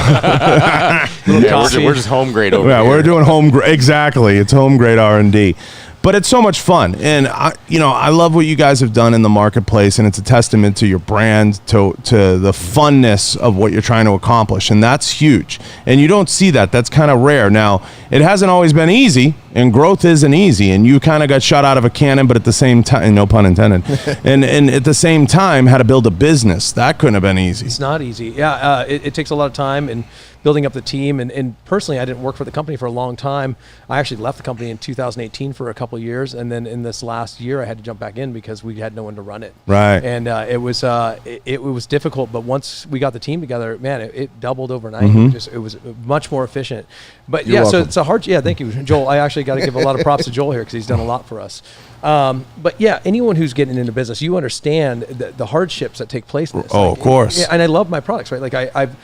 We're just home grade over yeah, here. we're doing exactly. It's home grade R&D. But it's so much fun, and I love what you guys have done in the marketplace, and it's a testament to your brand, to the funness of what you're trying to accomplish, and that's huge. And you don't see that; that's kind of rare. Now, it hasn't always been easy, and growth isn't easy. And you kind of got shot out of a cannon, but at the same time, no pun intended, and at the same time, had to build a business. That couldn't have been easy. It's not easy. Yeah, it takes a lot of time and building up the team. And personally, I didn't work for the company for a long time. I actually left the company in 2018 for a couple of years, and then in this last year, I had to jump back in because we had no one to run it. Right. And it was difficult, but once we got the team together, man, it doubled overnight. It was much more efficient. But You're so welcome. it's a hard. Yeah, thank you, Joel. I actually got to give a lot of props to Joel here because he's done a lot for us. But yeah, anyone who's getting into business, you understand the hardships that take place in this. Oh, of course. Yeah, and I love my products, right? Like I've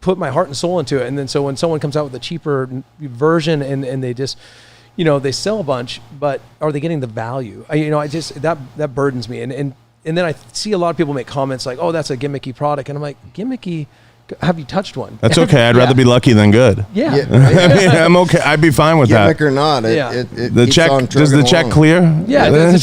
put my heart and soul into it, and then so when someone comes out with a cheaper version and they just, they sell a bunch, but are they getting the value? I just that burdens me, and then I see a lot of people make comments like, "Oh, that's a gimmicky product," and I'm like, gimmicky. Have you touched one? That's okay. I'd rather be lucky than good. Yeah. I mean, I'm okay. I'd be fine with that. Gimmick or not, Yeah. it The keeps check, on does the trucking check along. clear? Yeah, that's,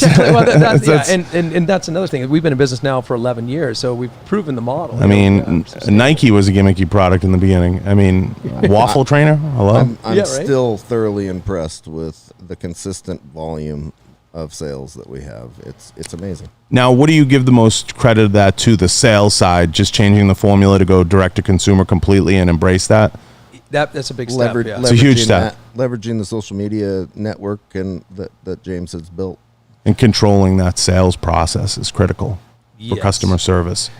That's- and that's another thing. We've been in business now for 11 years, so we've proven the model. I mean, Nike was a gimmicky product in the beginning. I mean, waffle trainer. Hello. I'm Yeah, right? still thoroughly impressed with the consistent volume of sales that we have. It's amazing. Now, what do you give the most credit of that to? The sales side, just changing the formula to go direct to consumer completely and embrace that? That's a big step. Yeah. It's a huge step. Leveraging the social media network and that James has built. And controlling that sales process is critical for Yes. customer service.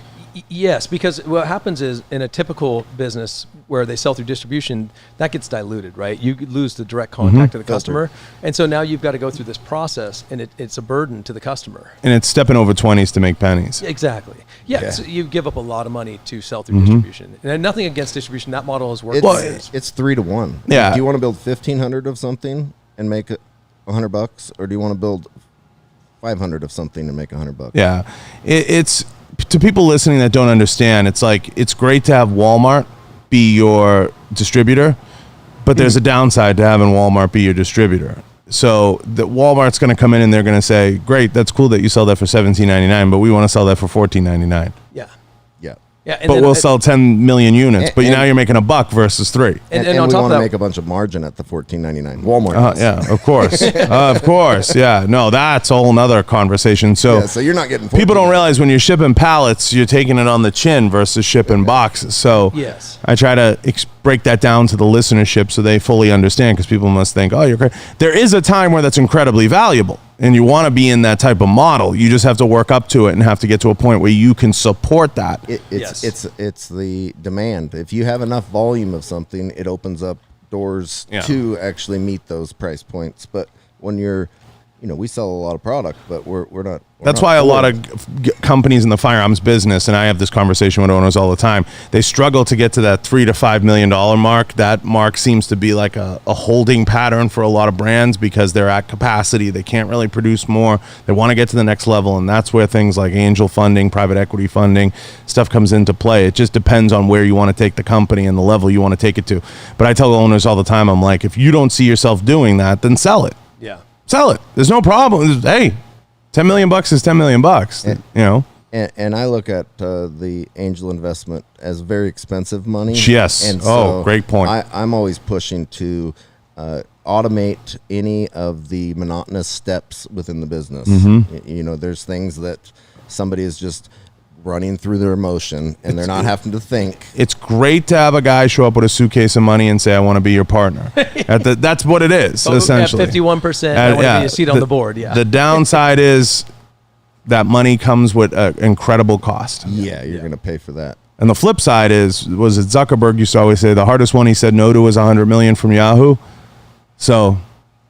Yes, because what happens is in a typical business where they sell through distribution, that gets diluted, right? You lose the direct contact to the customer. And so now you've got to go through this process, and it's a burden to the customer. And it's stepping over 20s to make pennies. Exactly. Yeah, Yeah. So you give up a lot of money to sell through distribution. And nothing against distribution. That model has worked. It's 3 to 1. Yeah. Do you want to build 1,500 of something and make it $100, or do you want to build 500 of something and make $100? Yeah. It's to people listening that don't understand, it's like it's great to have Walmart be your distributor, but there's a downside to having Walmart be your distributor. So the Walmart's going to come in and they're going to say, "Great, that's cool that you sell that for $17.99, but we want to sell that for $14.99." Yeah. Yeah. Yeah. And But then- we'll sell 10 million units. And- But now and- you're making $1 versus 3. And And on we top of want to that, make a bunch of margin at the $14.99. Walmart. does. Yeah, of course. Of course. Yeah. No, that's a whole nother conversation. So, Yeah, so you're not getting people don't 14. realize when you're shipping pallets, you're taking it on the chin versus shipping boxes. So Yes. I try to break that down to the listenership so they fully understand, because people must think, oh, you're crazy. There is a time where that's incredibly valuable, and you want to be in that type of model. You just have to work up to it and have to get to a point where you can support that. Yes. It's the demand. If you have enough volume of something, it opens up doors Yeah. to actually meet those price points. But when you're, we sell a lot of product, but we're not. That's why a lot of companies in the firearms business, and I have this conversation with owners all the time, they struggle to get to that $3 to $5 million mark. That mark seems to be like a holding pattern for a lot of brands because they're at capacity. They can't really produce more. They want to get to the next level, and that's where things like angel funding, private equity funding, stuff comes into play. It just depends on where you want to take the company and the level you want to take it to. But I tell owners all the time, I'm like, if you don't see yourself doing that, then sell it. yeah. Sell it. There's no problem. Hey, $10 million is $10 million. And I look at the angel investment as very expensive money. Yes. And Oh, great point. I'm always pushing to automate any of the monotonous steps within the business. There's things that somebody is just running through their emotion and they're not having to think. It's great to have a guy show up with a suitcase of money and say, I want to be your partner. That's what it is, essentially. At 51%, I want to be a seat on the board. Yeah. The downside is that money comes with an incredible cost. Yeah, you're going to pay for that. And the flip side was it Zuckerberg used to always say the hardest one he said no to was $100 million from Yahoo. So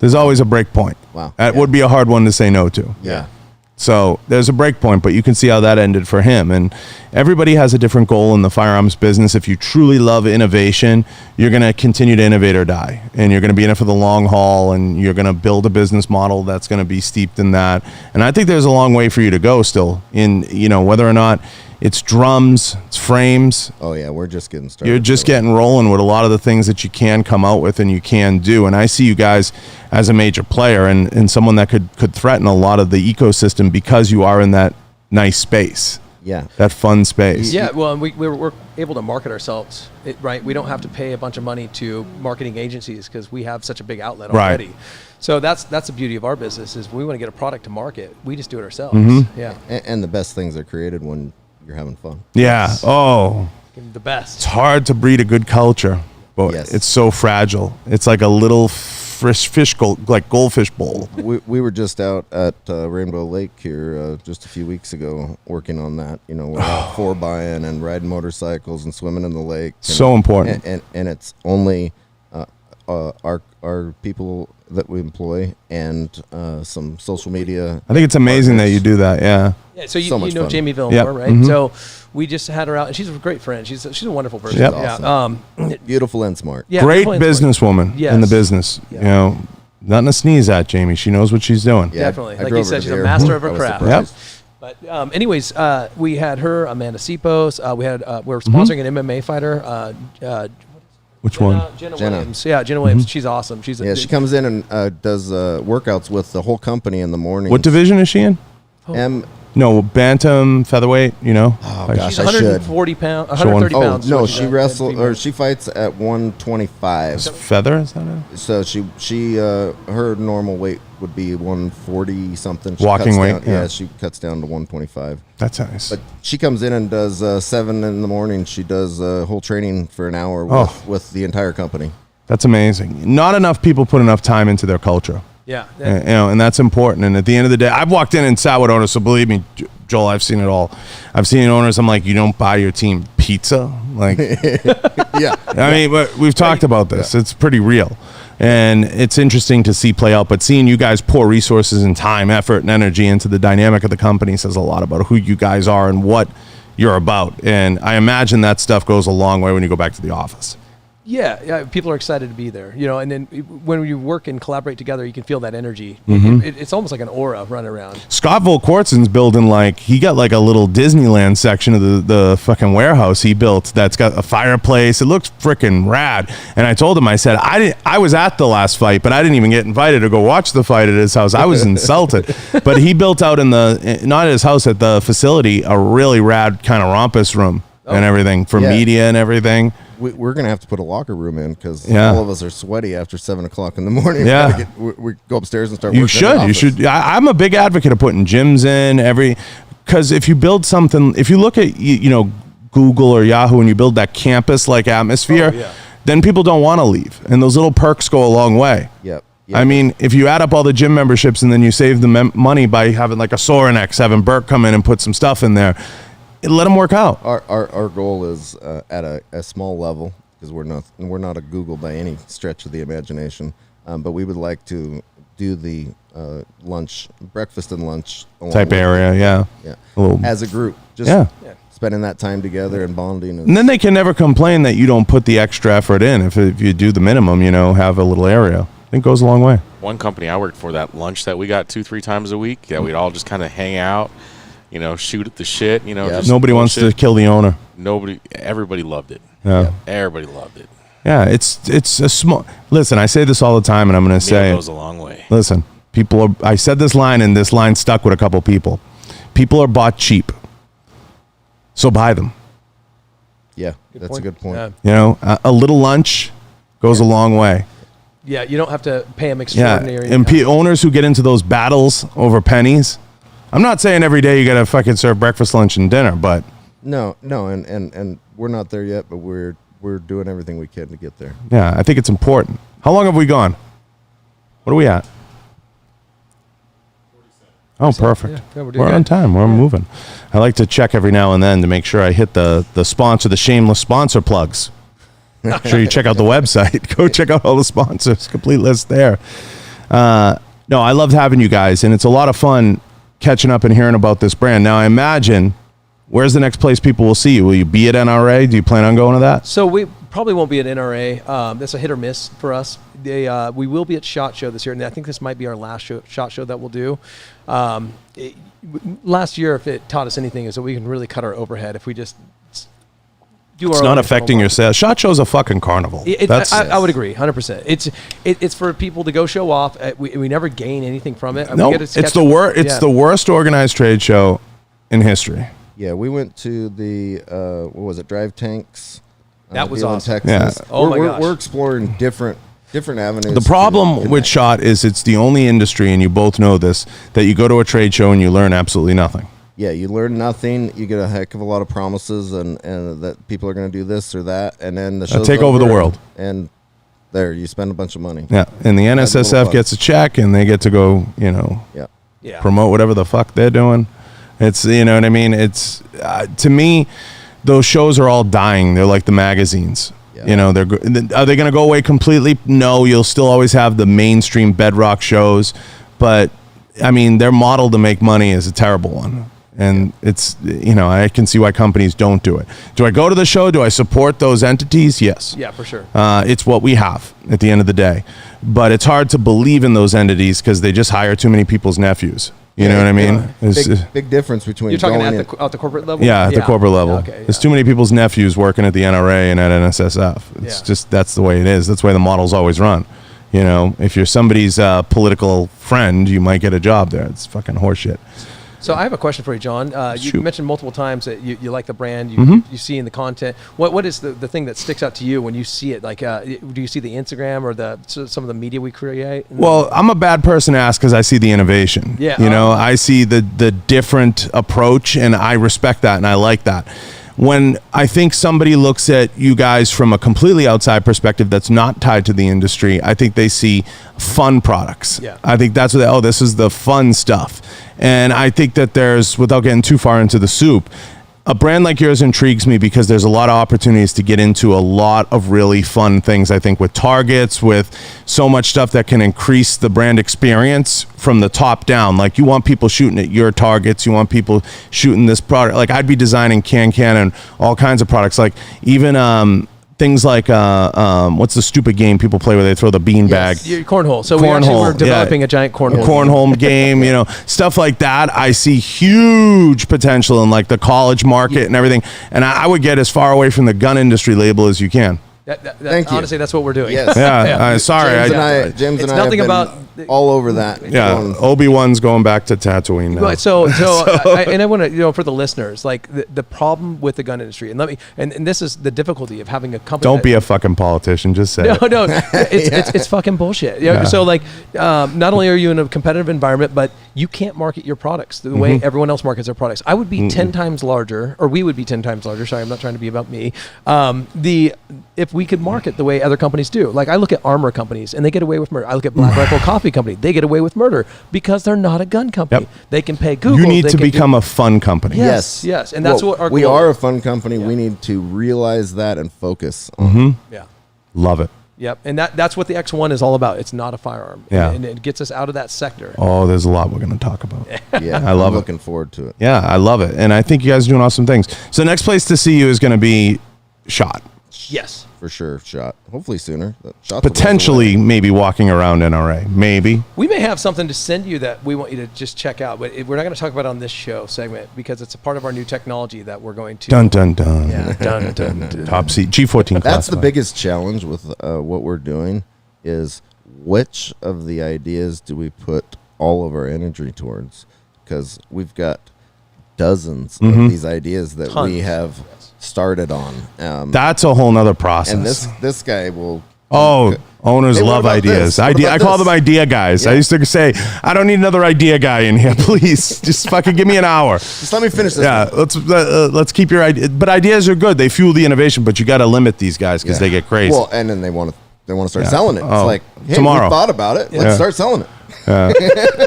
there's always a break point. Wow. That would be a hard one to say no to. Yeah. So there's a break point, but you can see how that ended for him. And everybody has a different goal in the firearms business. If you truly love innovation, you're going to continue to innovate or die. And you're going to be in it for the long haul, and you're going to build a business model that's going to be steeped in that. And I think there's a long way for you to go still in, whether or not it's drums, it's frames. Oh, yeah, we're just getting started. You're just getting rolling with a lot of the things that you can come out with and you can do. And I see you guys as a major player and someone that could threaten a lot of the ecosystem because you are in that nice space. Yeah. That fun space. Yeah, well, and we're able to market ourselves, right? We don't have to pay a bunch of money to marketing agencies because we have such a big outlet already. Right. So that's the beauty of our business is we want to get a product to market. We just do it ourselves. Yeah. And the best things are created when you're having fun. Yeah. Oh, The best. it's hard to breed a good culture, but Yes. it's so fragile. It's like a little like goldfish bowl. We were just out at Rainbow Lake here just a few weeks ago working on that. We're out 4-buying and riding motorcycles and swimming in the lake. So important. And it's only our people that we employ and some social media. I think it's amazing that you do that. Yeah. Yeah, so you So much know fun. Jamie Villamore, Yep. right? Mhm. So we just had her out, and she's a great friend. She's a wonderful person. Yep. Yeah. Beautiful and smart. Yeah, Great definitely businesswoman Yes. in the business. Yeah. Nothing to sneeze at, Jamie. She knows what she's doing. Yeah, Definitely. I Like drove you her said, to she's a here. master of I her was craft. surprised. But anyways, we had her, Amanda Sipos. We're sponsoring an MMA fighter. Which one? Jenna Williams. Yeah, Jenna Williams. She's awesome. She comes in and does workouts with the whole company in the morning. What division is she in? No, bantam, featherweight, Oh, gosh, she's 140 pounds, 130 pounds. No, she wrestles, or she fights at 125. Feather, is that it? So she her normal weight would be 140 something. Walking weight? Down, yeah, she cuts down to 125. That's nice. But she comes in and does 7 in the morning. She does whole training for an hour with the entire company. That's amazing. Not enough people put enough time into their culture. Yeah. And that's important. And at the end of the day, I've walked in and sat with owners, so believe me, Joel, I've seen it all. I've seen owners, I'm like, you don't buy your team pizza? Like, yeah. I mean, but we've talked about this. Yeah. It's pretty real. And it's interesting to see play out. But seeing you guys pour resources and time, effort, and energy into the dynamic of the company says a lot about who you guys are and what you're about. And I imagine that stuff goes a long way when you go back to the office. Yeah, people are excited to be there, and then when you work and collaborate together, you can feel that energy. It's almost like an aura running around. Scott Volkortsen's building, he got like a little Disneyland section of the fucking warehouse he built that's got a fireplace. It looks freaking rad. And I told him, I said, I was at the last fight, but I didn't even get invited to go watch the fight at his house. I was insulted. But he built out not at his house, at the facility, a really rad kind of rumpus room and everything for media and everything. We're going to have to put a locker room in because all of us are sweaty after 7 o'clock in the morning. Yeah. We go upstairs and start working. You should. I'm a big advocate of putting gyms in because if you build something, if you look at, Google or Yahoo and you build that campus-like atmosphere, then people don't want to leave. And those little perks go a long way. Yep. I mean, if you add up all the gym memberships and then you save the money by having like a Sorinex, having Burke come in and put some stuff in there, let them work out. Our goal is at a small level because we're not a Google by any stretch of the imagination, but we would like to do the breakfast and lunch type area, as a group, spending that time together and bonding. And then they can never complain that you don't put the extra effort in. If you do the minimum, have a little area. I think it goes a long way. One company I worked for, that lunch that we got 2-3 times a week, we'd all just kind of hang out. Shoot at the shit, just nobody wants to kill the owner. Everybody loved it. Yeah. Everybody loved it. Yeah, it's a small, listen, I say this all the time and I'm going to say it goes a long way. Listen, I said this line and this line stuck with a couple people. People are bought cheap. So buy them. Yeah, that's a good point. Yeah. A little lunch goes a long way. Yeah, you don't have to pay them extraordinary. Yeah, and owners who get into those battles over pennies, I'm not saying every day you got to fucking serve breakfast, lunch, and dinner, but no, and we're not there yet, but we're doing everything we can to get there. Yeah, I think it's important. How long have we gone? What are we at? Oh, perfect. Yeah, we're on time. We're moving. I like to check every now and then to make sure I hit the sponsor, the shameless sponsor plugs. Make sure you check out the website. Go check out all the sponsors. Complete list there. No, I loved having you guys, and it's a lot of fun catching up and hearing about this brand. Now, I imagine, where's the next place people will see you? Will you be at NRA? Do you plan on going to that? So we probably won't be at NRA. That's a hit or miss for us. We will be at SHOT Show this year, and I think this might be our last SHOT Show that we'll do. Last year, if it taught us anything, is that we can really cut our overhead if we just do our own. It's not affecting your sales. SHOT Show's a fucking carnival. I would agree, 100%. It's for people to go show off. We never gain anything from it. No, it's the worst organized trade show in history. Yeah, we went to the what was it, Drive Tanks? That was awesome. Texas. Yeah. Oh my gosh. We're exploring different avenues. The problem with SHOT is it's the only industry, and you both know this, that you go to a trade show and you learn absolutely nothing. Yeah, you learn nothing. You get a heck of a lot of promises, and that people are going to do this or that, and then the show take over the world. And there, you spend a bunch of money. Yeah, and the NSSF gets a check, and they get to go, promote whatever the fuck they're doing. It's, you know what I mean? It's to me, those shows are all dying. They're like the magazines. Yeah. Are they going to go away completely? No, you'll still always have the mainstream bedrock shows, but I mean, their model to make money is a terrible one. And it's, I can see why companies don't do it. Do I go to the show? Do I support those entities? Yes. Yeah, for sure. It's what we have at the end of the day. But it's hard to believe in those entities because they just hire too many people's nephews. You know what I mean? Big difference between You're talking going at the corporate level? Yeah, at the corporate level. Okay, There's too many people's nephews working at the NRA and at NSSF. It's just, that's the way it is. That's the way the models always run. You know, if you're somebody's political friend, you might get a job there. It's fucking horseshit. So I have a question for you, John. You Shoot. mentioned multiple times that you like the brand, you see in the content. What is the thing that sticks out to you when you see it? Like, do you see the Instagram or some of the media we create? Well, I'm a bad person to ask because I see the innovation. Yeah. You know, I see the different approach, and I respect that, and I like that. When I think somebody looks at you guys from a completely outside perspective that's not tied to the industry, I think they see fun products. Yeah. I think that's what this is the fun stuff. And I think that there's, without getting too far into the soup, a brand like yours intrigues me because there's a lot of opportunities to get into a lot of really fun things, I think, with targets, with so much stuff that can increase the brand experience from the top down. Like, you want people shooting at your targets. You want people shooting this product. Like, I'd be designing can and all kinds of products. Like, even things like, what's the stupid game people play where they throw the bean bag? Cornhole. So we're developing a giant cornhole game, you know, stuff like that. I see huge potential in like the college market and everything. And I would get as far away from the gun industry label as you can. Thank you. Honestly, that's what we're doing. Yes. Yeah. Sorry. James and I nothing have about been all over that. Yeah. Obi-Wan's going back to Tatooine now. Right, so I want to, for the listeners, like the problem with the gun industry, and this is the difficulty of having a company. Don't be a fucking politician. Just say it. No, it's fucking bullshit. Yeah. So like, not only are you in a competitive environment, but you can't market your products the way everyone else markets their products. I would be 10 times larger, or we would be 10 times larger. Sorry, I'm not trying to be about me. If we could market the way other companies do. Like, I look at armor companies and they get away with murder. I look at Black Rifle Coffee Company, they get away with murder because they're not a gun company. Yep. They can pay Google. You need to become a fun company. Yes. And that's what our we goal are a is. fun company. We need to realize that and focus on Yeah. Love it. Yep. And that's what the X1 is all about. It's not a firearm. Yeah. And it gets us out of that sector. Oh, there's a lot we're going to talk about. Yeah, I love I'm it. looking forward to it. Yeah, I love it. And I think you guys are doing awesome things. So the next place to see you is going to be SHOT. Yes. For sure, SHOT. Hopefully sooner. SHOT's Potentially maybe walking around NRA. Maybe. We may have something to send you that we want you to just check out, but we're not going to talk about it on this show segment because it's a part of our new technology that we're going to. Dun, dun, dun. Yeah, dun, dun, dun. Top seat. G14 That's classified. the biggest challenge with what we're doing is which of the ideas do we put all of our energy towards? Because we've got dozens of these ideas that we have started on. That's a whole nother process. And this guy will. Owners Hey, what love about ideas. this? What I about call this? them idea guys. I used to say, I don't need another idea guy in here, please. Just fucking give me an hour. Just let me finish this. Yeah, let's keep your idea. But ideas are good. They fuel the innovation, but you got to limit these guys because they get crazy. Well, and then they want to start selling it. It's like, hey, tomorrow. we thought about it. Let's start selling it.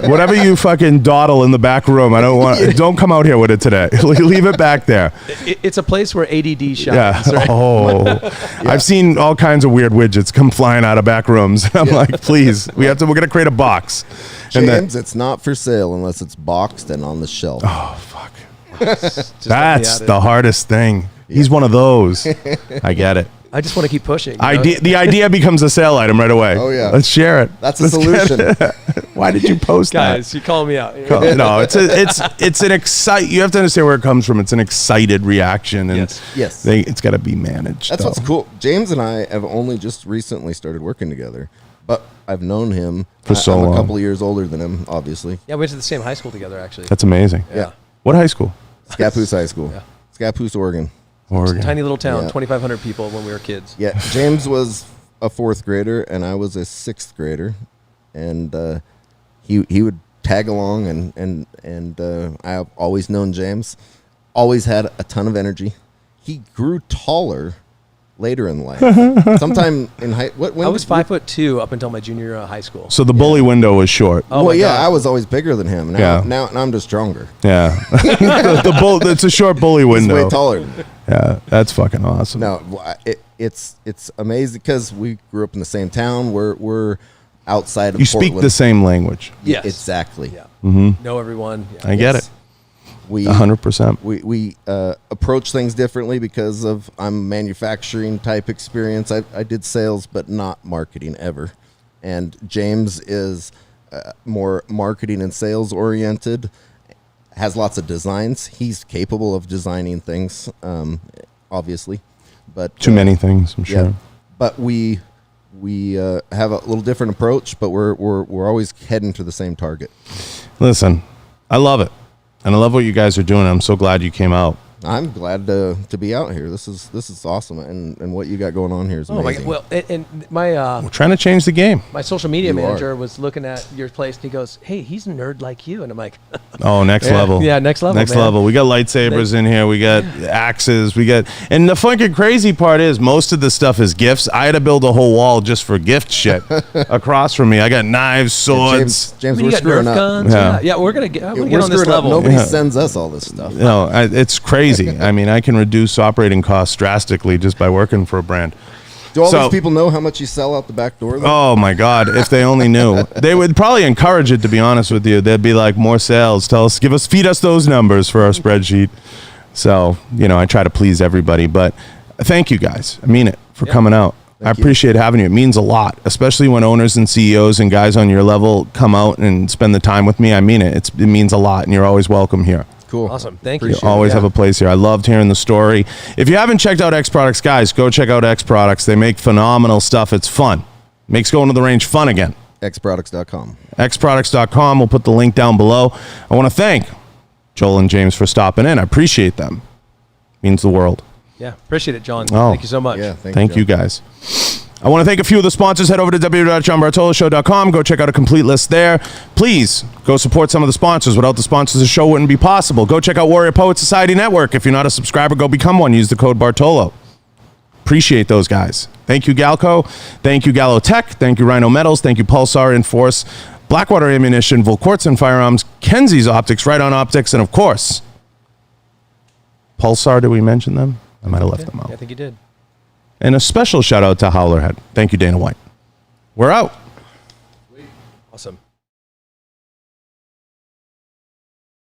Whatever you fucking dawdle in the back room, I don't want. Don't come out here with it today. Leave it back there. It's a place where ADD shines. Yeah. Right? I've seen all kinds of weird widgets come flying out of back rooms. And I'm like, please, we're gonna create a box. James, it's not for sale unless it's boxed and on the shelf. Oh fuck. Just That's the hardest thing. He's one of those. I get it. I just want to keep pushing. The idea becomes a sale item right away. Oh, yeah. Let's share it. That's a solution. Why did you post Guys, you're calling me out. No, it's an excite. You have to understand where it comes from. It's an excited reaction, and Yes. it's got to be managed. That's though. what's cool. James and I have only just recently started working together, but I've known him For so I'm long. a couple of years older than him, obviously. Yeah, we went to the same high school together, actually. That's amazing. Yeah. What high school? Scappoose High School. Yeah. Scappoose, Oregon. Oregon. Tiny little town, Yeah. 2,500 people when we were kids. Yeah, James was a 4th grader and I was a 6th grader, and he would tag along and I've always known James. Always had a ton of energy. He grew taller later in life. Sometime in high. I was 5'2" up until my junior year of high school. So the bully window was short. Oh well, my yeah, God. I was always bigger than him. Now I'm just stronger. Yeah. It's a short bully He's window. way taller. Yeah, that's fucking awesome. No, it's amazing because we grew up in the same town. We're outside of You Portland. speak the same language. Yes. Exactly. Yeah. Mm-hmm. Know everyone. Yeah. I get it. We 100%. We approach things differently because of I'm manufacturing type experience. I did sales, but not marketing ever. And James is more marketing and sales oriented. Has lots of designs. He's capable of designing things, obviously, but Too many things, I'm sure. yeah. But we have a little different approach, but we're always heading to the same target. Listen, I love it, and I love what you guys are doing. I'm so glad you came out. I'm glad to be out here. This is awesome, and what you got going on here is Oh my amazing. God. Well, and my We're trying to change the game. my social media You manager are. was looking at your place, and he goes, "Hey, he's a nerd like you," and I'm like, Oh, next level. Yeah, next level, Next man. level. We got lightsabers in here. We got axes. We got, and the fucking crazy part is most of the stuff is gifts. I had to build a whole wall just for gift shit across from me. I got knives, swords. James, I mean, we're you got screwing Nerf up. guns. Yeah. Yeah, we're gonna get on We're this screwing up. level. Nobody Yeah. sends us all this stuff. No, it's crazy. I mean, I can reduce operating costs drastically just by working for a brand. Do all So- these people know how much you sell out the back door? Though? Oh my God! If they only knew, they would probably encourage it. To be honest with you, they'd be like, "More sales. Feed us those numbers for our spreadsheet." So I try to please everybody, but thank you guys. I mean it for coming out. I Thank you. appreciate having you. It means a lot, especially when owners and CEOs and guys on your level come out and spend the time with me. I mean it. It means a lot, and you're always welcome here. Cool. Awesome. Thank you. Appreciate it. Always Yeah. have a place here. I loved hearing the story. If you haven't checked out XProducts, guys, go check out XProducts. They make phenomenal stuff. It's fun. Makes going to the range fun again. XProducts.com. XProducts.com. We'll put the link down below. I want to thank Joel and James for stopping in. I appreciate them. Means the world. Yeah, appreciate it, John. Oh. Thank you so much. Yeah. Thank you, guys. I want to thank a few of the sponsors. Head over to www.johnbartoloshow.com. Go check out a complete list there. Please go support some of the sponsors. Without the sponsors, the show wouldn't be possible. Go check out Warrior Poet Society Network. If you're not a subscriber, go become one. Use the code Bartolo. Appreciate those guys. Thank you, Galco. Thank you, Gallo Tech. Thank you, Rhino Metals. Thank you, Pulsar, Enforce, Blackwater Ammunition, Volquartz and Firearms, Kenzie's Optics, Right On Optics, and of course, Pulsar. Did we mention them? I might have left them out. I think you did. And a special shout out to Howlerhead. Thank you, Dana White. We're out. Awesome.